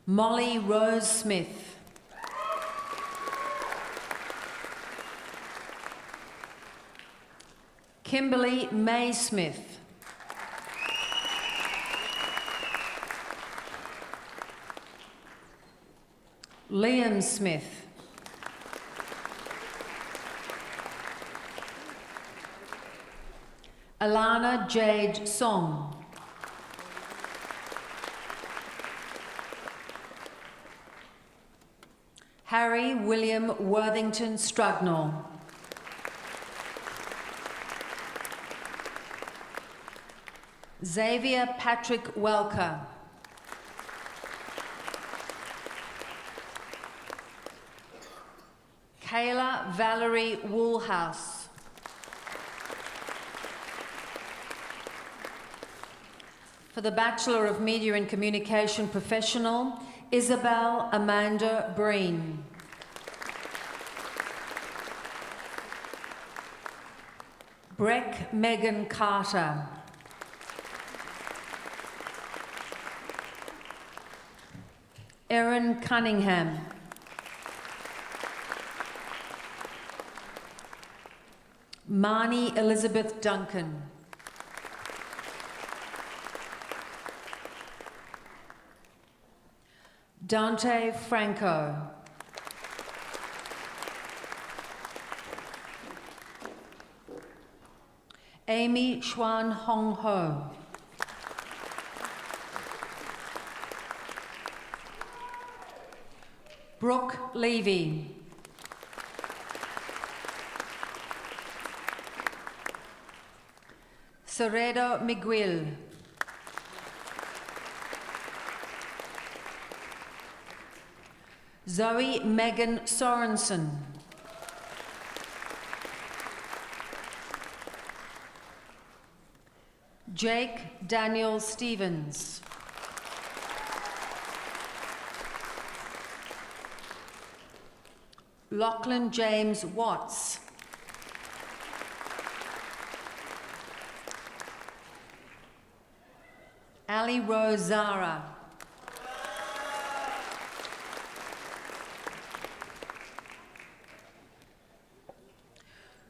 C: Molly Rose Smith. Kimberly May Smith. Liam Smith. Alana Jade Song. Harry William Worthington Strugnall. Xavier Patrick Welker. Kayla Valerie Woolhouse. For the Bachelor of Media and Communication Professional, Isabel Amanda Breen. Breck Megan Carter. Erin Cunningham. Marnie Elizabeth Duncan. Dante Franco. Amy Xuan Hong Ho. Brooke Levy. Soredo Miguel. Zoe Megan Sorensen. Jake Daniel Stevens. Lachlan James Watts. Ali Rose Zara.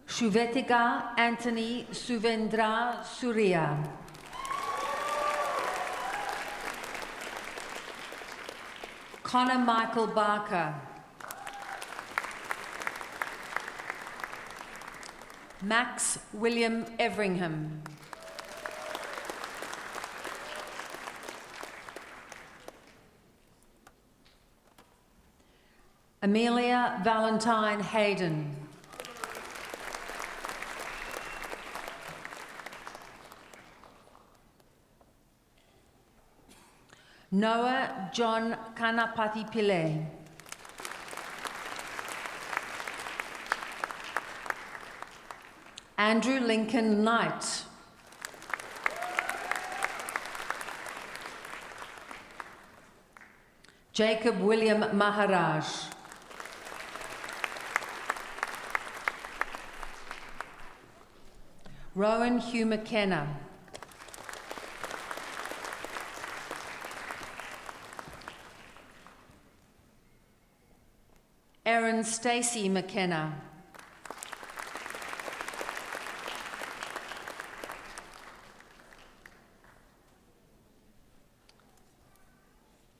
C: Shuvetika Anthony Suvendra Surya. Connor Michael Barker. Max William Everingham. Amelia Valentine Hayden. Noah John Kanapati Pillay. Andrew Lincoln Knight. Jacob William Maharaj. Rowan Hugh McKenna. Erin Stacey McKenna.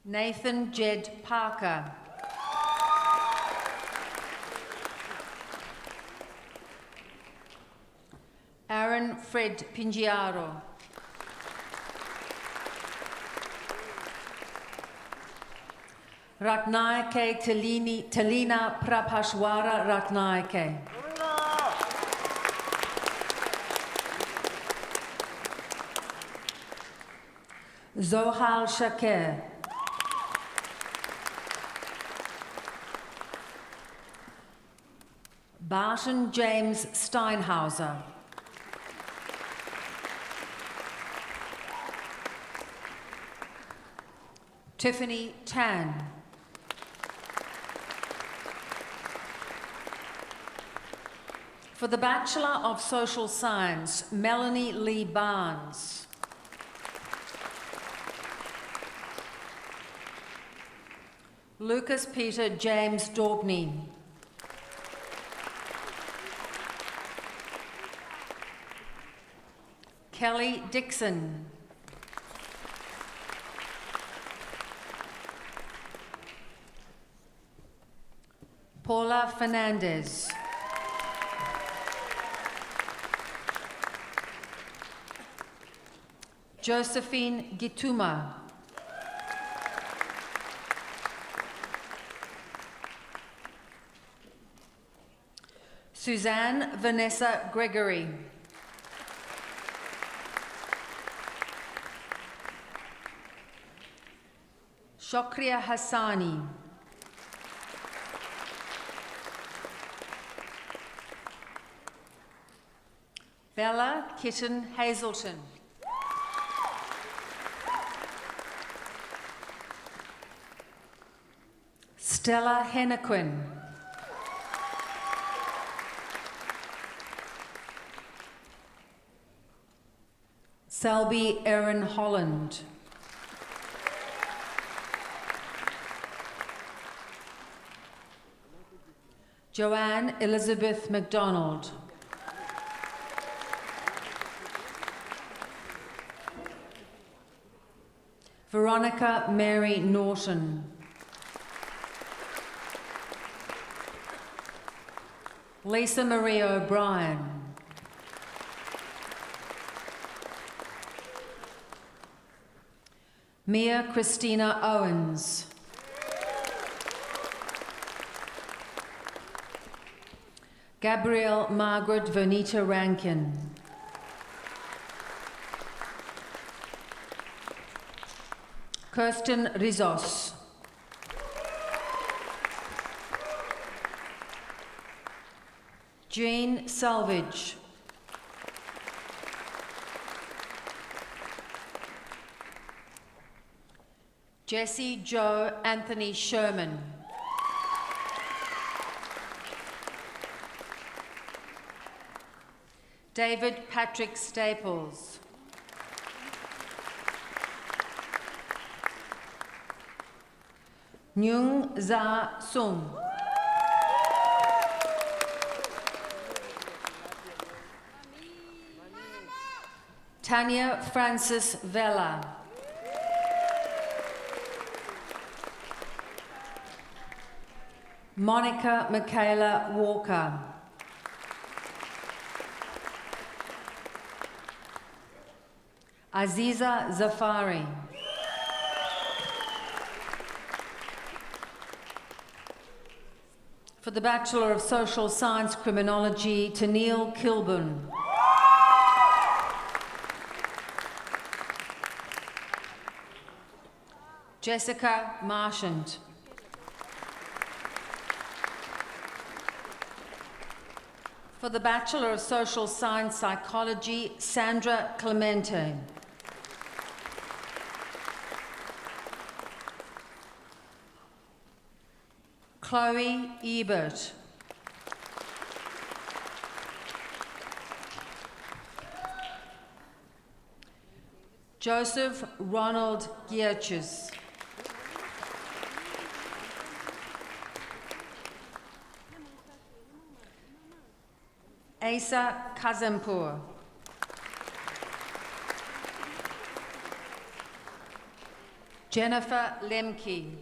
C: Nathan Jed Parker. Aaron Fred Pingiaro. Ratnaike Talina Prabhashwara Ratnaike. Zohal Shakir. Barton James Steinhauser. Tiffany Tan. For the Bachelor of Social Science, Melanie Lee Barnes. Lucas Peter James Daubney. Kelly Dixon. Paula Fernandez. Josephine Gituma. Suzanne Vanessa Gregory. Shokria Hassani. Bella Kitten Hazelton. Stella Hennequin. Selby Erin Holland. Joanne Elizabeth MacDonald. Veronica Mary Norton. Lisa Marie O'Brien. Mia Christina Owens. Gabrielle Margaret Vernita Rankin. Kirsten Rizos. Jane Salvage. Jesse Joe Anthony Sherman. David Patrick Staples. Nyung Za Sung. Tanya Francis Vella. Monica Michaela Walker. Aziza Zafari. For the Bachelor of Social Science Criminology, Tennille Kilburn. Jessica Marchant. For the Bachelor of Social Science Psychology, Sandra Clemente. Chloe Ebert. Joseph Ronald Giertjes. Asa Kazampur. Jennifer Lemke.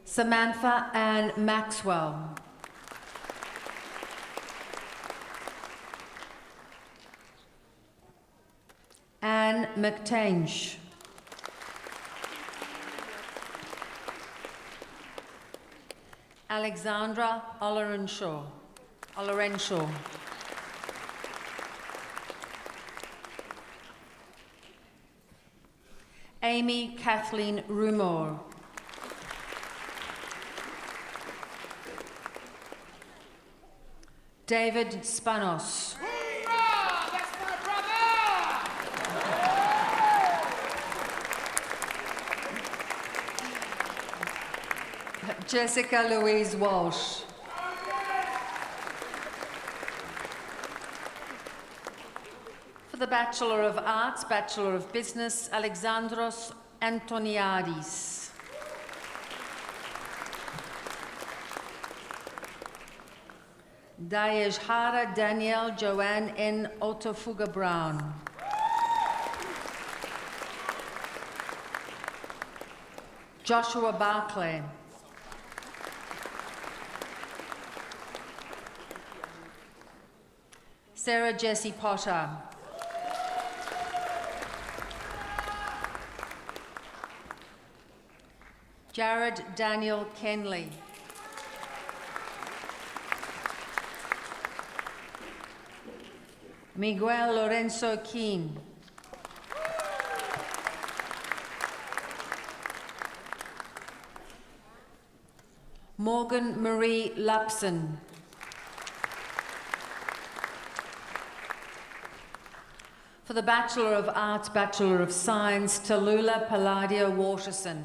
C: Samantha Ann Maxwell. Anne McTange. Alexandra Olorenshaw. Amy Kathleen Rumor. David Spanos.
H: Hoorah! That's my brother!
C: Jessica Louise Walsh. For the Bachelor of Arts, Bachelor of Business, Alexandros Antoniadis. Dayeshara Danielle Joanne N. Otofuga Brown. Joshua Barclay. Sarah Jessie Potter. Jared Daniel Kenley. Miguel Lorenzo Keane. Morgan Marie Lapson. For the Bachelor of Arts, Bachelor of Science, Tallulah Palladia Waterson.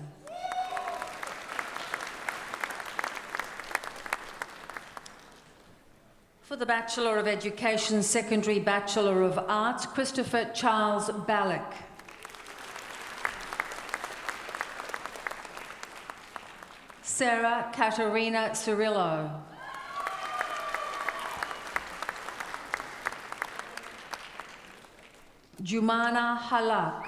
C: For the Bachelor of Education, Secondary Bachelor of Arts, Christopher Charles Ballack. Sarah Katerina Cirillo. Jumana Halak.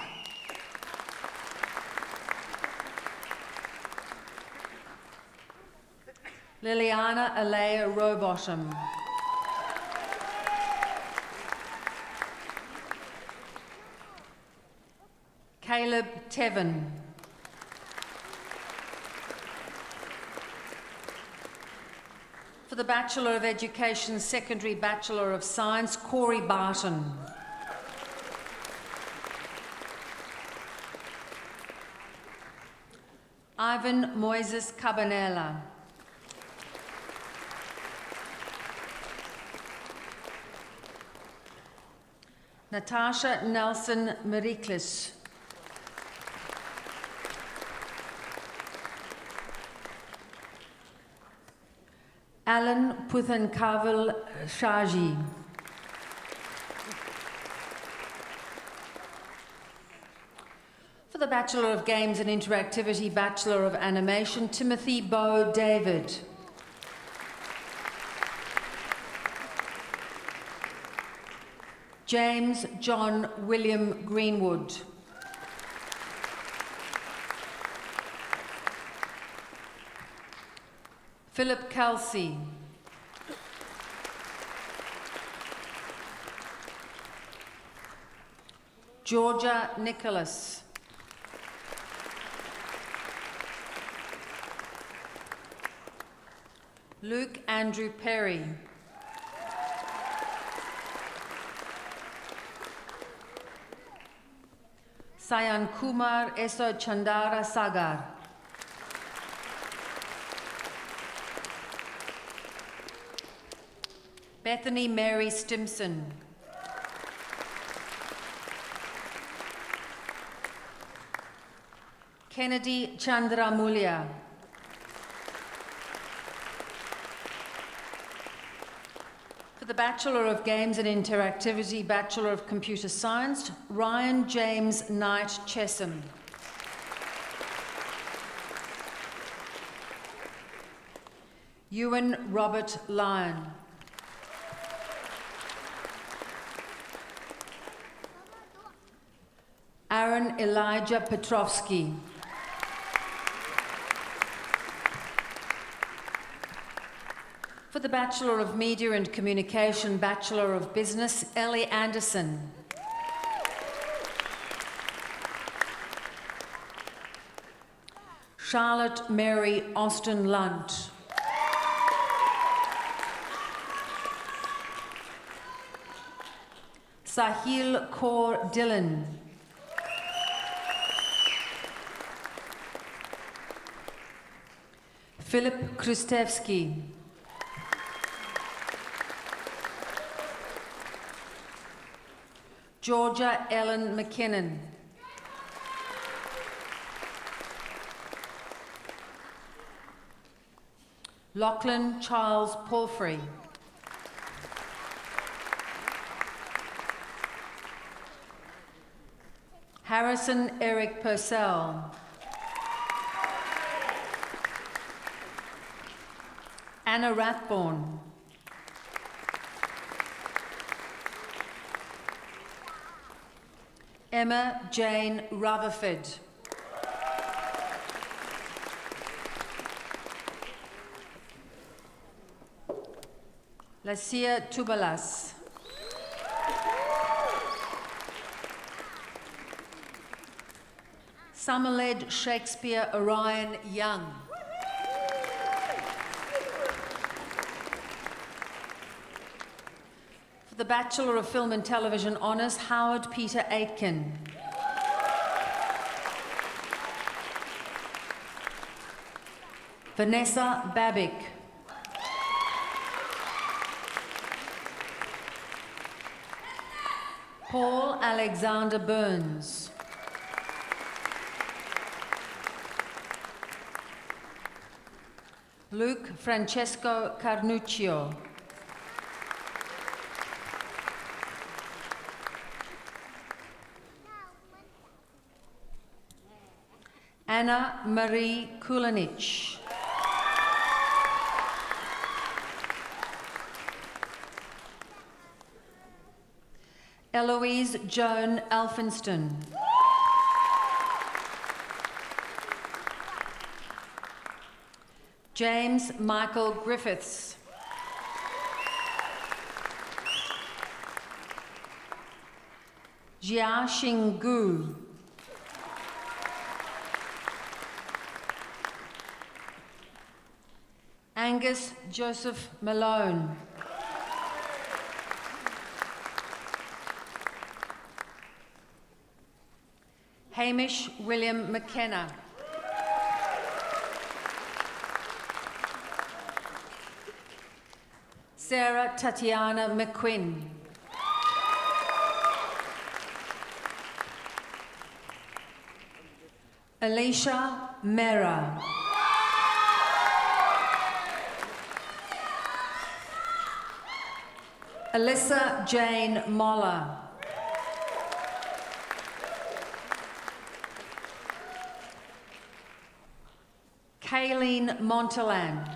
C: Liliana Alea Rowbottom. Caleb Tevin. For the Bachelor of Education, Secondary Bachelor of Science, Corey Barton. Ivan Moises Cabanela. Natasha Nelson Meriklis. Alan Puthankaval Shaji. For the Bachelor of Games and Interactivity, Bachelor of Animation, Timothy Bo David. James John William Greenwood. Philip Kelsey. Georgia Nicholas. Luke Andrew Perry. Sayan Kumar Eso Chandara Sagar. Bethany Mary Stimson. Kennedy Chandramulya. For the Bachelor of Games and Interactivity, Bachelor of Computer Science, Ryan James Knight Chesham. Ewan Robert Lyon. Aaron Elijah Petrovsky. For the Bachelor of Media and Communication, Bachelor of Business, Ellie Anderson. Charlotte Mary Austin Lunt. Sahil Kaur Dillon. Philip Kristevsky. Georgia Ellen McKinnon. Lachlan Charles Palfrey. Harrison Eric Purcell. Anna Rathborn. Emma Jane Rutherford. Lacia Tubalas. Summerled Shakespeare Orion Young. For the Bachelor of Film and Television Honours, Howard Peter Aitken. Vanessa Babick. Paul Alexander Burns. Luke Francesco Carnuccio. Anna Marie Kulinich. Eloise Joan Alphinston. James Michael Griffiths. Jia Xing Gu. Angus Joseph Malone. Hamish William McKenna. Sarah Tatiana McQuinn. Alicia Mera. Alyssa Jane Moller. Kayleen Montelan.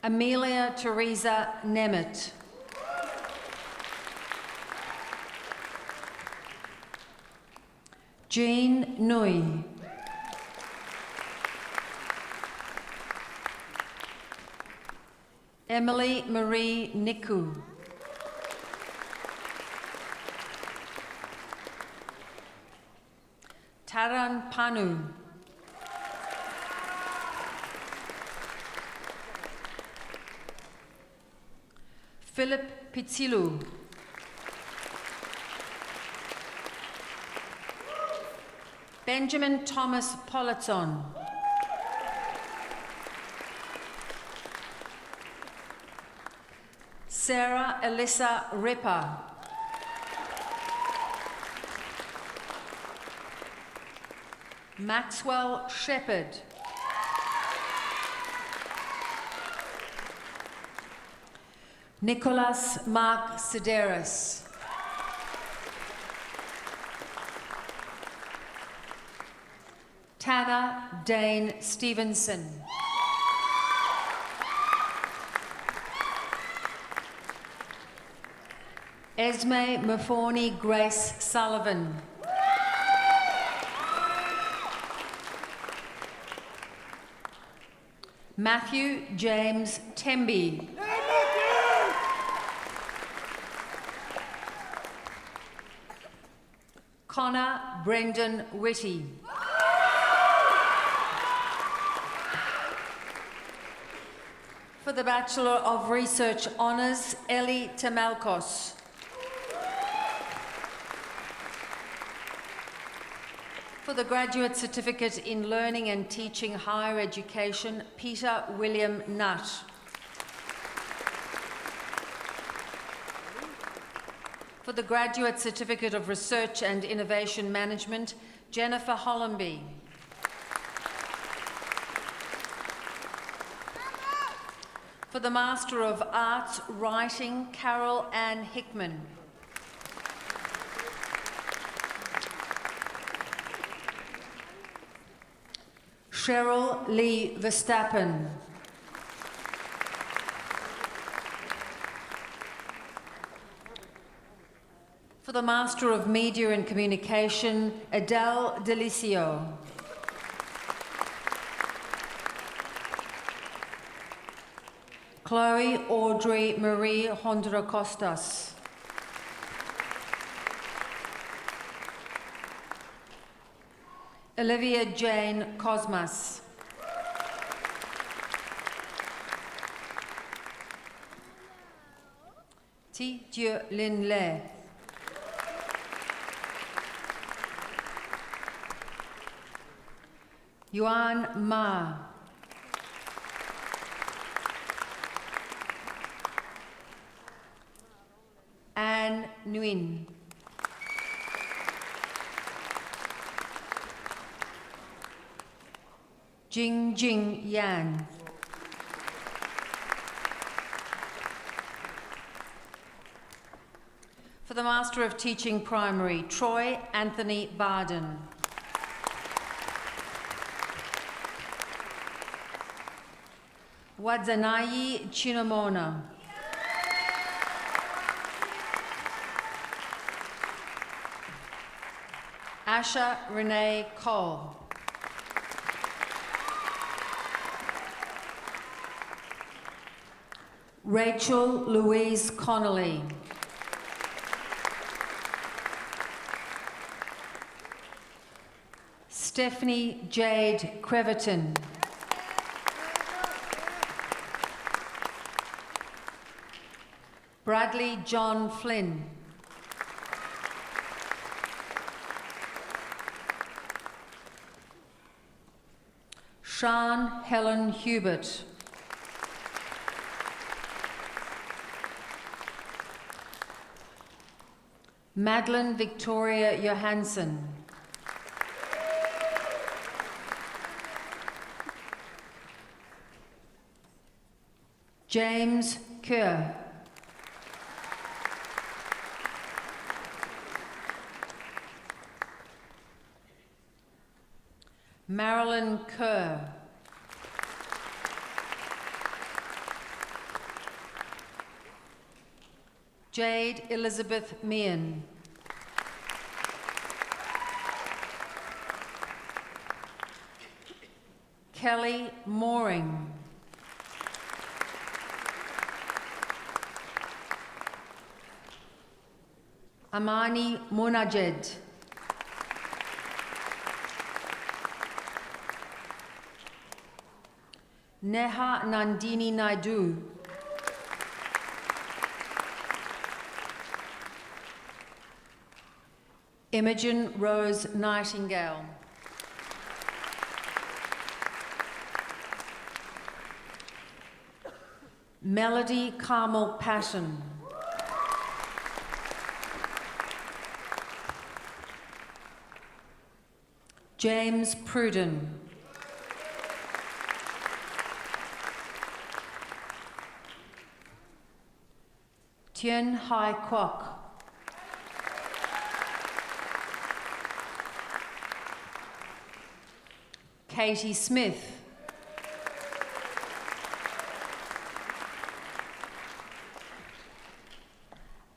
C: Amelia Teresa Nemeth. Jean Nui. Emily Marie Niku. Taran Panu. Philip Pizzilu. Benjamin Thomas Politzon. Sarah Alyssa Ripper. Maxwell Shepherd. Nicholas Mark Sideris. Tanner Dane Stevenson. Esme Mafoni Grace Sullivan. Matthew James Temby. Connor Brendan Whitty. For the Bachelor of Research Honours, Ellie Tamalkos. For the Graduate Certificate in Learning and Teaching Higher Education, Peter William Nutt. For the Graduate Certificate of Research and Innovation Management, Jennifer Hollenby. For the Master of Arts Writing, Carol Ann Hickman. Cheryl Lee Verstappen. For the Master of Media and Communication, Adele Delicio. Chloe Audrey Marie Hondra Costas. Olivia Jane Cosmas. Thi Dieu Lin Le. Yuan Ma. Anne Nguyen. Jing Jing Yan. For the Master of Teaching Primary, Troy Anthony Barden. Wadzanayi Chinamona. Asha Renee Cole. Rachel Louise Connolly. Stephanie Jade Creverton. Bradley John Flynn. Sian Helen Hubert. Madeline Victoria Johansson. James Kerr. Marilyn Kerr. Jade Elizabeth Meehan. Kelly Mooring. Amani Munajed. Neha Nandini Naidu. Imogen Rose Nightingale. Melody Carmel Patton. James Pruden. Tien Hai Kwok. Katie Smith.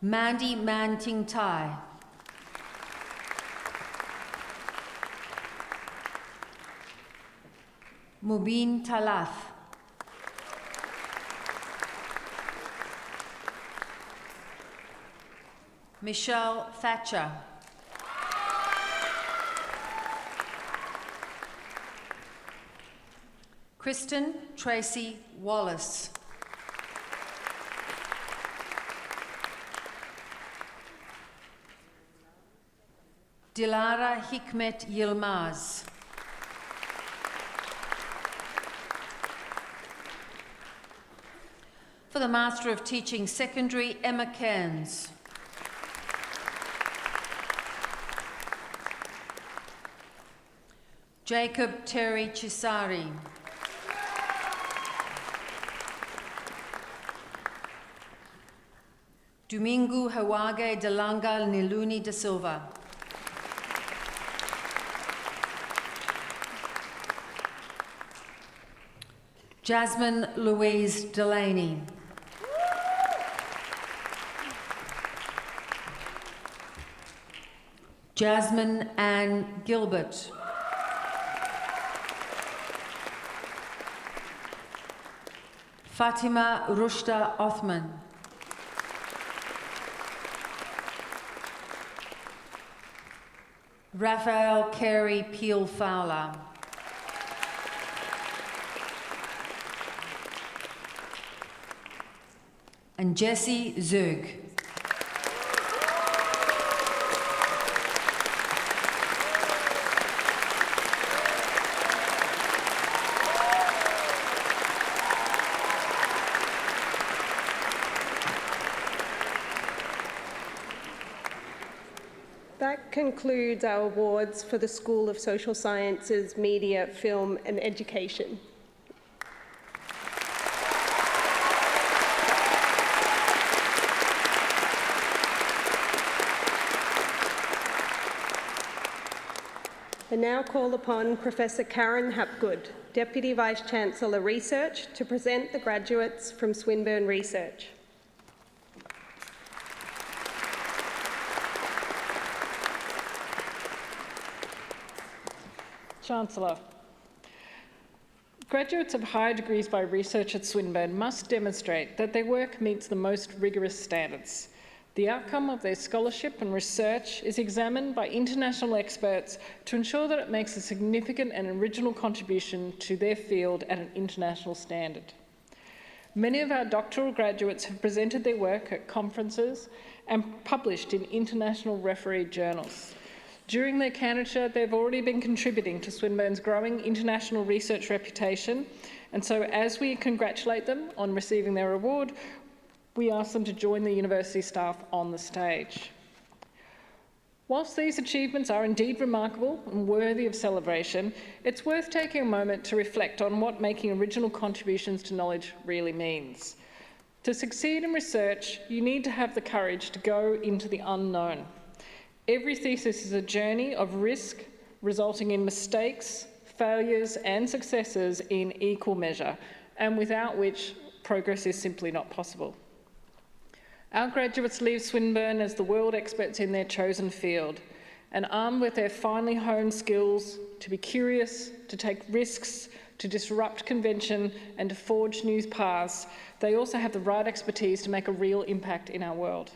C: Mandy Manting Tai. Mubin Talaf. Michelle Thatcher. Kristen Tracy Wallace. Dilara Hikmet Yilmaz. For the Master of Teaching Secondary, Emma Cairns. Jacob Terry Chisari. Domingo Hawage Delanga Niluni da Silva. Jasmine Louise Delaney. Jasmine Ann Gilbert. Fatima Rushda Othman. Raphael Carey Peel Fowler. And Jessie Zug.
B: That concludes our awards for the School of Social Sciences, Media, Film and Education. I now call upon Professor Karen Hapgood, Deputy Vice-Chancellor Research, to present the graduates from Swinburne Research.
I: Chancellor, graduates of higher degrees by research at Swinburne must demonstrate that their work meets the most rigorous standards. The outcome of their scholarship and research is examined by international experts to ensure that it makes a significant and original contribution to their field at an international standard. Many of our doctoral graduates have presented their work at conferences and published in international refereed journals. During their candidature, they've already been contributing to Swinburne's growing international research reputation, and so as we congratulate them on receiving their award, we ask them to join the university staff on the stage. Whilst these achievements are indeed remarkable and worthy of celebration, it's worth taking a moment to reflect on what making original contributions to knowledge really means. To succeed in research, you need to have the courage to go into the unknown. Every thesis is a journey of risk, resulting in mistakes, failures, and successes in equal measure, and without which progress is simply not possible. Our graduates leave Swinburne as the world experts in their chosen field, and armed with their finely honed skills to be curious, to take risks, to disrupt convention, and to forge new paths, they also have the right expertise to make a real impact in our world.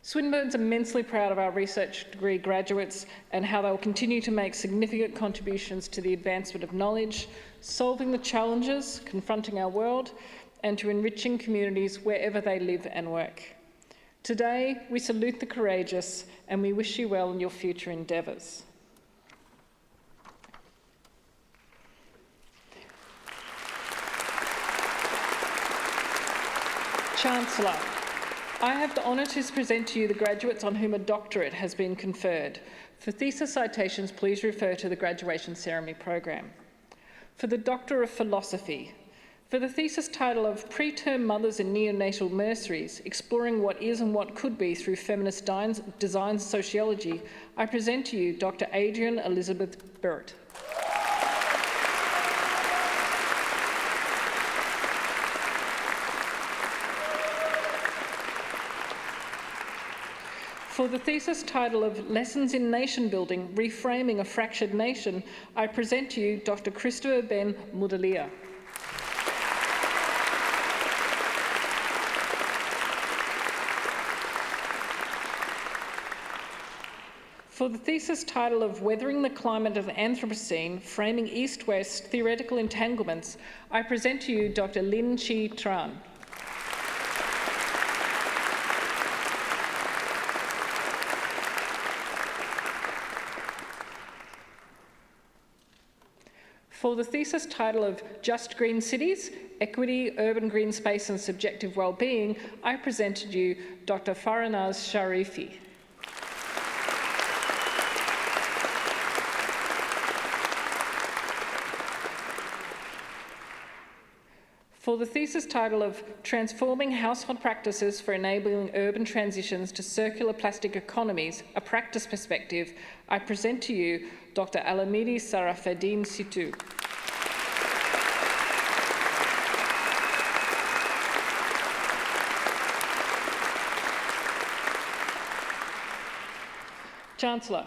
I: Swinburne's immensely proud of our research degree graduates and how they will continue to make significant contributions to the advancement of knowledge, solving the challenges confronting our world, and to enriching communities wherever they live and work. Today, we salute the courageous and we wish you well in your future endeavours. Chancellor, I have the honour to present to you the graduates on whom a doctorate has been conferred. For thesis citations, please refer to the graduation ceremony program. For the Doctor of Philosophy, for the thesis title of Preterm Mothers in Neonatal Nurseries, Exploring What Is and What Could Be Through Feminist Design Sociology, I present to you Dr. Adrian Elizabeth Burt. For the thesis title of Lessons in Nation Building, Reframing a Fractured Nation, I present to you Dr. Christopher Ben Mudalia. For the thesis title of Weathering the Climate of the Anthropocene, Framing East-West Theoretical Entanglements, I present to you Dr. Lin Chi Tran. For the thesis title of Just Green Cities, Equity, Urban Green Space and Subjective Wellbeing, I presented you Dr. Faranaz Sharifi. For the thesis title of Transforming Household Practices for Enabling Urban Transitions to Circular Plastic Economies, a Practice Perspective, I present to you Dr. Alamidi Sarafeddin Situ. Chancellor,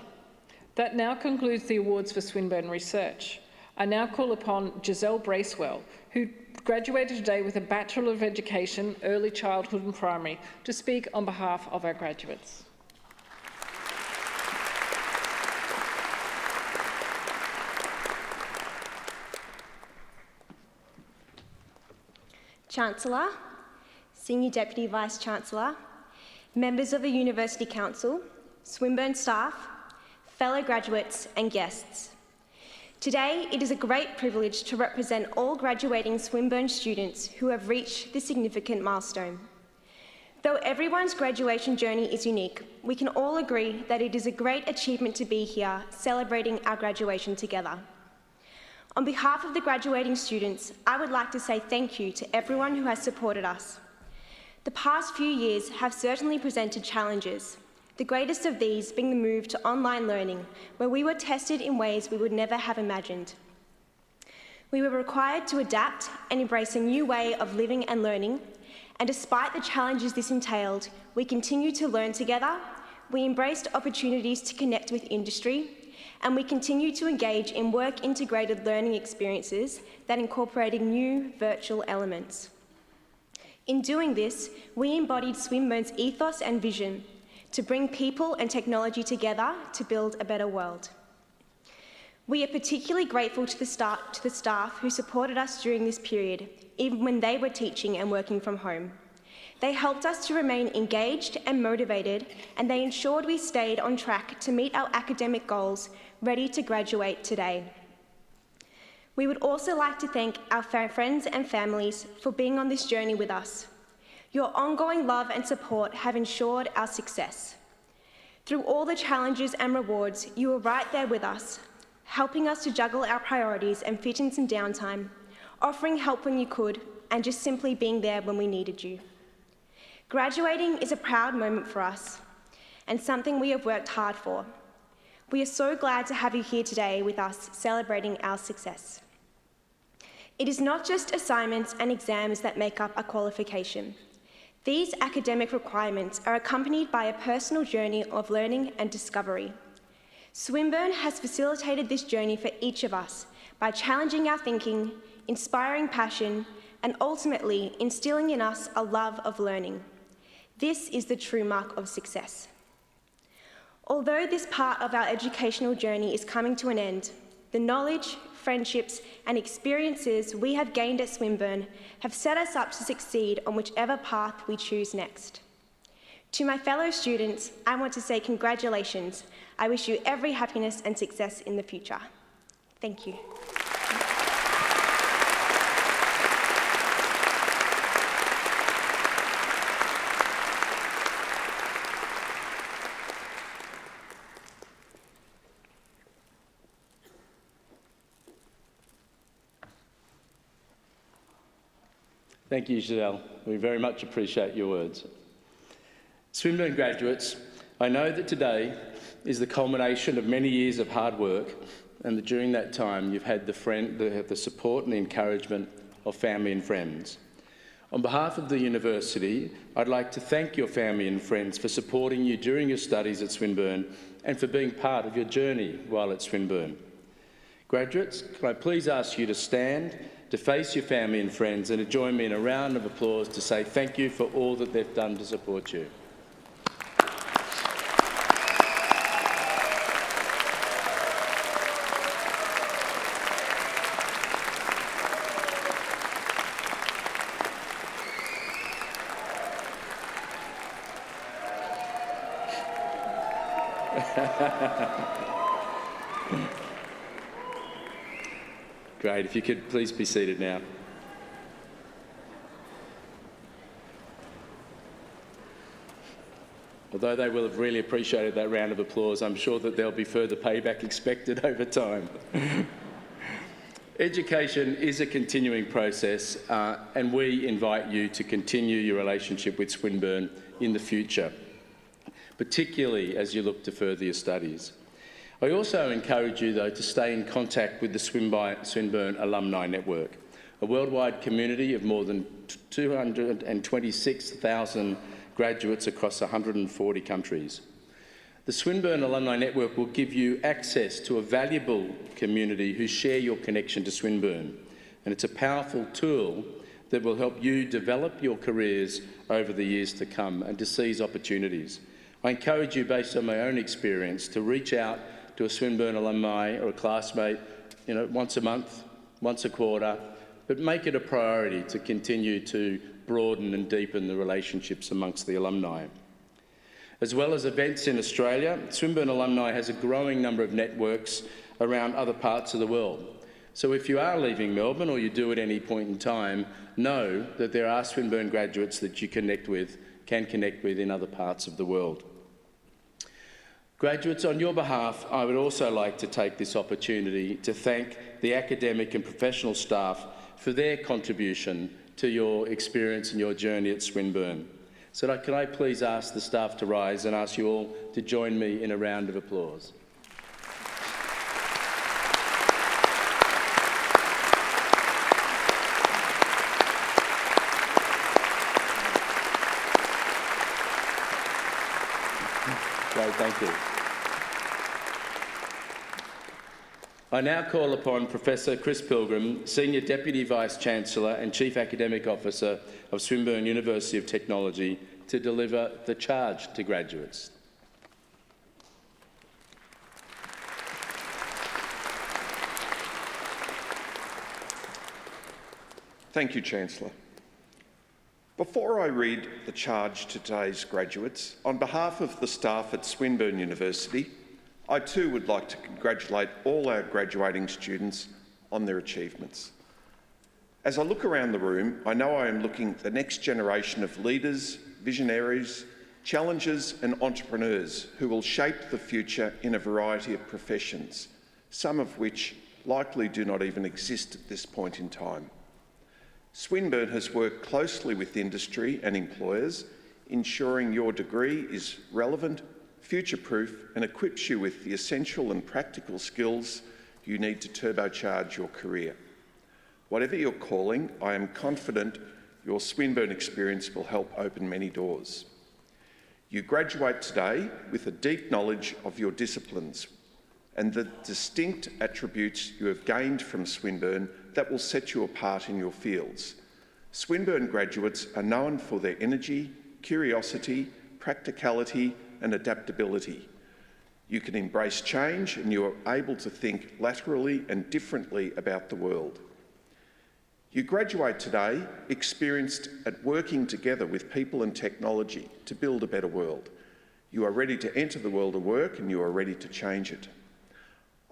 I: that now concludes the awards for Swinburne Research. I now call upon Giselle Bracewell, who graduated today with a Bachelor of Education, Early Childhood and Primary, to speak on behalf of our graduates.
J: Chancellor, Senior Deputy Vice-Chancellor, members of the University Council, Swinburne staff, fellow graduates and guests. Today, it is a great privilege to represent all graduating Swinburne students who have reached this significant milestone. Though everyone's graduation journey is unique, we can all agree that it is a great achievement to be here celebrating our graduation together. On behalf of the graduating students, I would like to say thank you to everyone who has supported us. The past few years have certainly presented challenges, the greatest of these being the move to online learning, where we were tested in ways we would never have imagined. We were required to adapt and embrace a new way of living and learning, and despite the challenges this entailed, we continued to learn together, we embraced opportunities to connect with industry, and we continued to engage in work-integrated learning experiences that incorporated new virtual elements. In doing this, we embodied Swinburne's ethos and vision to bring people and technology together to build a better world. We are particularly grateful to the staff who supported us during this period, even when they were teaching and working from home. They helped us to remain engaged and motivated, and they ensured we stayed on track to meet our academic goals, ready to graduate today. We would also like to thank our friends and families for being on this journey with us. Your ongoing love and support have ensured our success. Through all the challenges and rewards, you were right there with us, helping us to juggle our priorities and fit in some downtime, offering help when you could, and just simply being there when we needed you. Graduating is a proud moment for us, and something we have worked hard for. We are so glad to have you here today with us, celebrating our success. It is not just assignments and exams that make up a qualification. These academic requirements are accompanied by a personal journey of learning and discovery. Swinburne has facilitated this journey for each of us by challenging our thinking, inspiring passion, and ultimately instilling in us a love of learning. This is the true mark of success. Although this part of our educational journey is coming to an end, the knowledge, friendships, and experiences we have gained at Swinburne have set us up to succeed on whichever path we choose next. To my fellow students, I want to say congratulations. I wish you every happiness and success in the future. Thank you.
D: Thank you, Giselle. We very much appreciate your words. Swinburne graduates, I know that today is the culmination of many years of hard work, and that during that time you've had the support and the encouragement of family and friends. On behalf of the university, I'd like to thank your family and friends for supporting you during your studies at Swinburne and for being part of your journey while at Swinburne. Graduates, can I please ask you to stand, to face your family and friends and to join me in a round of applause to say thank you for all that they've done to support you. Great, if you could please be seated now. Although they will have really appreciated that round of applause, I'm sure that there'll be further payback expected over time. Education is a continuing process, and we invite you to continue your relationship with Swinburne in the future, particularly as you look to further your studies. I also encourage you, though, to stay in contact with the Swinburne Alumni Network, a worldwide community of more than 226,000 graduates across 140 countries. The Swinburne Alumni Network will give you access to a valuable community who share your connection to Swinburne, and it's a powerful tool that will help you develop your careers over the years to come and to seize opportunities. I encourage you, based on my own experience, to reach out to a Swinburne alumni or a classmate, once a month, once a quarter, but make it a priority to continue to broaden and deepen the relationships amongst the alumni. As well as events in Australia, Swinburne Alumni has a growing number of networks around other parts of the world. So if you are leaving Melbourne, or you do at any point in time, know that there are Swinburne graduates that you can connect with in other parts of the world. Graduates, on your behalf, I would also like to take this opportunity to thank the academic and professional staff for their contribution to your experience and your journey at Swinburne. So can I please ask the staff to rise and ask you all to join me in a round of applause. Great, thank you. I now call upon Professor Chris Pilgrim, Senior Deputy Vice-Chancellor and Chief Academic Officer of Swinburne University of Technology, to deliver the charge to graduates.
E: Thank you, Chancellor. Before I read the charge to today's graduates, on behalf of the staff at Swinburne University, I too would like to congratulate all our graduating students on their achievements. As I look around the room, I know I am looking at the next generation of leaders, visionaries, challengers and entrepreneurs who will shape the future in a variety of professions, some of which likely do not even exist at this point in time. Swinburne has worked closely with industry and employers, ensuring your degree is relevant, future-proof and equips you with the essential and practical skills you need to turbocharge your career. Whatever your calling, I am confident your Swinburne experience will help open many doors. You graduate today with a deep knowledge of your disciplines and the distinct attributes you have gained from Swinburne that will set you apart in your fields. Swinburne graduates are known for their energy, curiosity, practicality and adaptability. You can embrace change and you are able to think laterally and differently about the world. You graduate today experienced at working together with people and technology to build a better world. You are ready to enter the world of work and you are ready to change it.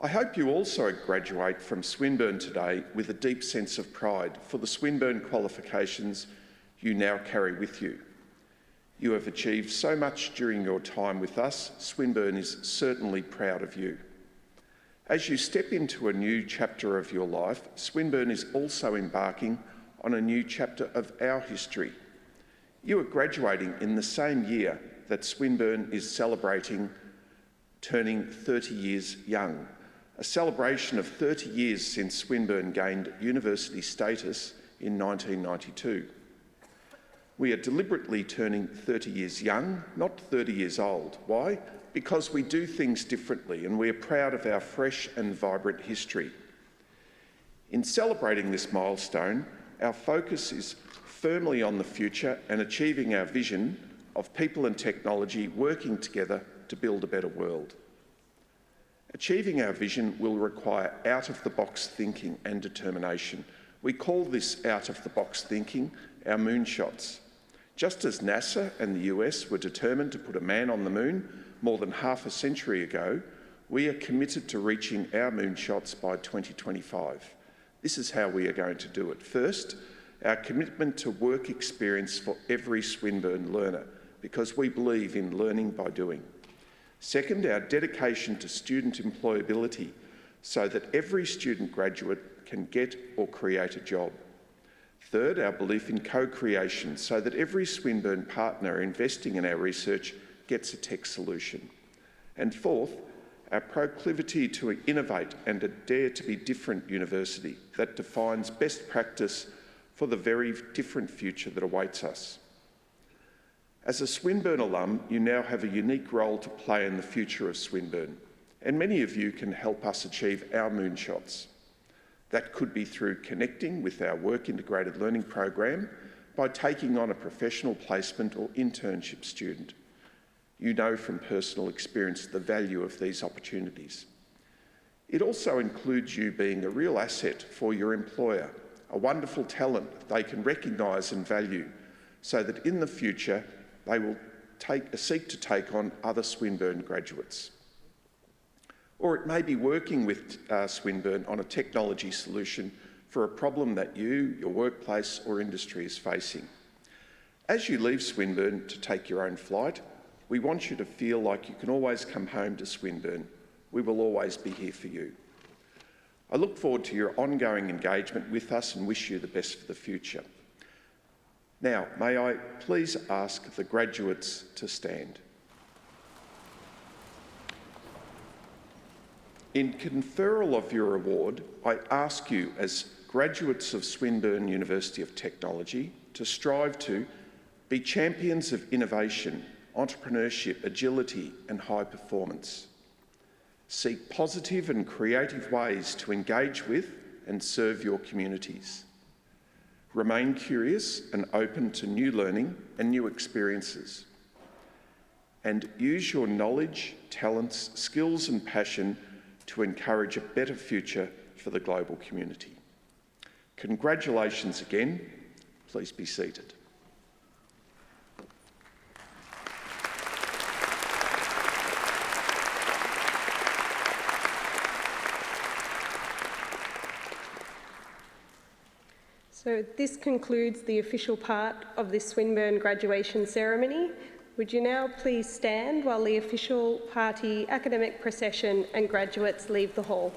E: I hope you also graduate from Swinburne today with a deep sense of pride for the Swinburne qualifications you now carry with you. You have achieved so much during your time with us. Swinburne is certainly proud of you. As you step into a new chapter of your life, Swinburne is also embarking on a new chapter of our history. You are graduating in the same year that Swinburne is celebrating turning 30 years young, a celebration of 30 years since Swinburne gained university status in 1992. We are deliberately turning 30 years young, not 30 years old. Why? Because we do things differently and we are proud of our fresh and vibrant history. In celebrating this milestone, our focus is firmly on the future and achieving our vision of people and technology working together to build a better world. Achieving our vision will require out-of-the-box thinking and determination. We call this out-of-the-box thinking our moonshots. Just as NASA and the US were determined to put a man on the moon more than half a century ago, we are committed to reaching our moonshots by 2025. This is how we are going to do it. First, our commitment to work experience for every Swinburne learner, because we believe in learning by doing. Second, our dedication to student employability, so that every student graduate can get or create a job. Third, our belief in co-creation, so that every Swinburne partner investing in our research gets a tech solution. And fourth, our proclivity to innovate and a dare to be different university that defines best practice for the very different future that awaits us. As a Swinburne alum, you now have a unique role to play in the future of Swinburne, and many of you can help us achieve our moonshots. That could be through connecting with our work integrated learning program by taking on a professional placement or internship student. You know from personal experience the value of these opportunities. It also includes you being a real asset for your employer, a wonderful talent they can recognise and value, so that in the future they will seek to take on other Swinburne graduates. Or it may be working with Swinburne on a technology solution for a problem that you, your workplace or industry is facing. As you leave Swinburne to take your own flight, we want you to feel like you can always come home to Swinburne. We will always be here for you. I look forward to your ongoing engagement with us and wish you the best for the future. Now, may I please ask the graduates to stand. In conferral of your award, I ask you as graduates of Swinburne University of Technology to strive to be champions of innovation, entrepreneurship, agility and high performance. Seek positive and creative ways to engage with and serve your communities. Remain curious and open to new learning and new experiences. And use your knowledge, talents, skills and passion to encourage a better future for the global community. Congratulations again. Please be seated.
B: So this concludes the official part of this Swinburne graduation ceremony. Would you now please stand while the official party academic procession and graduates leave the hall?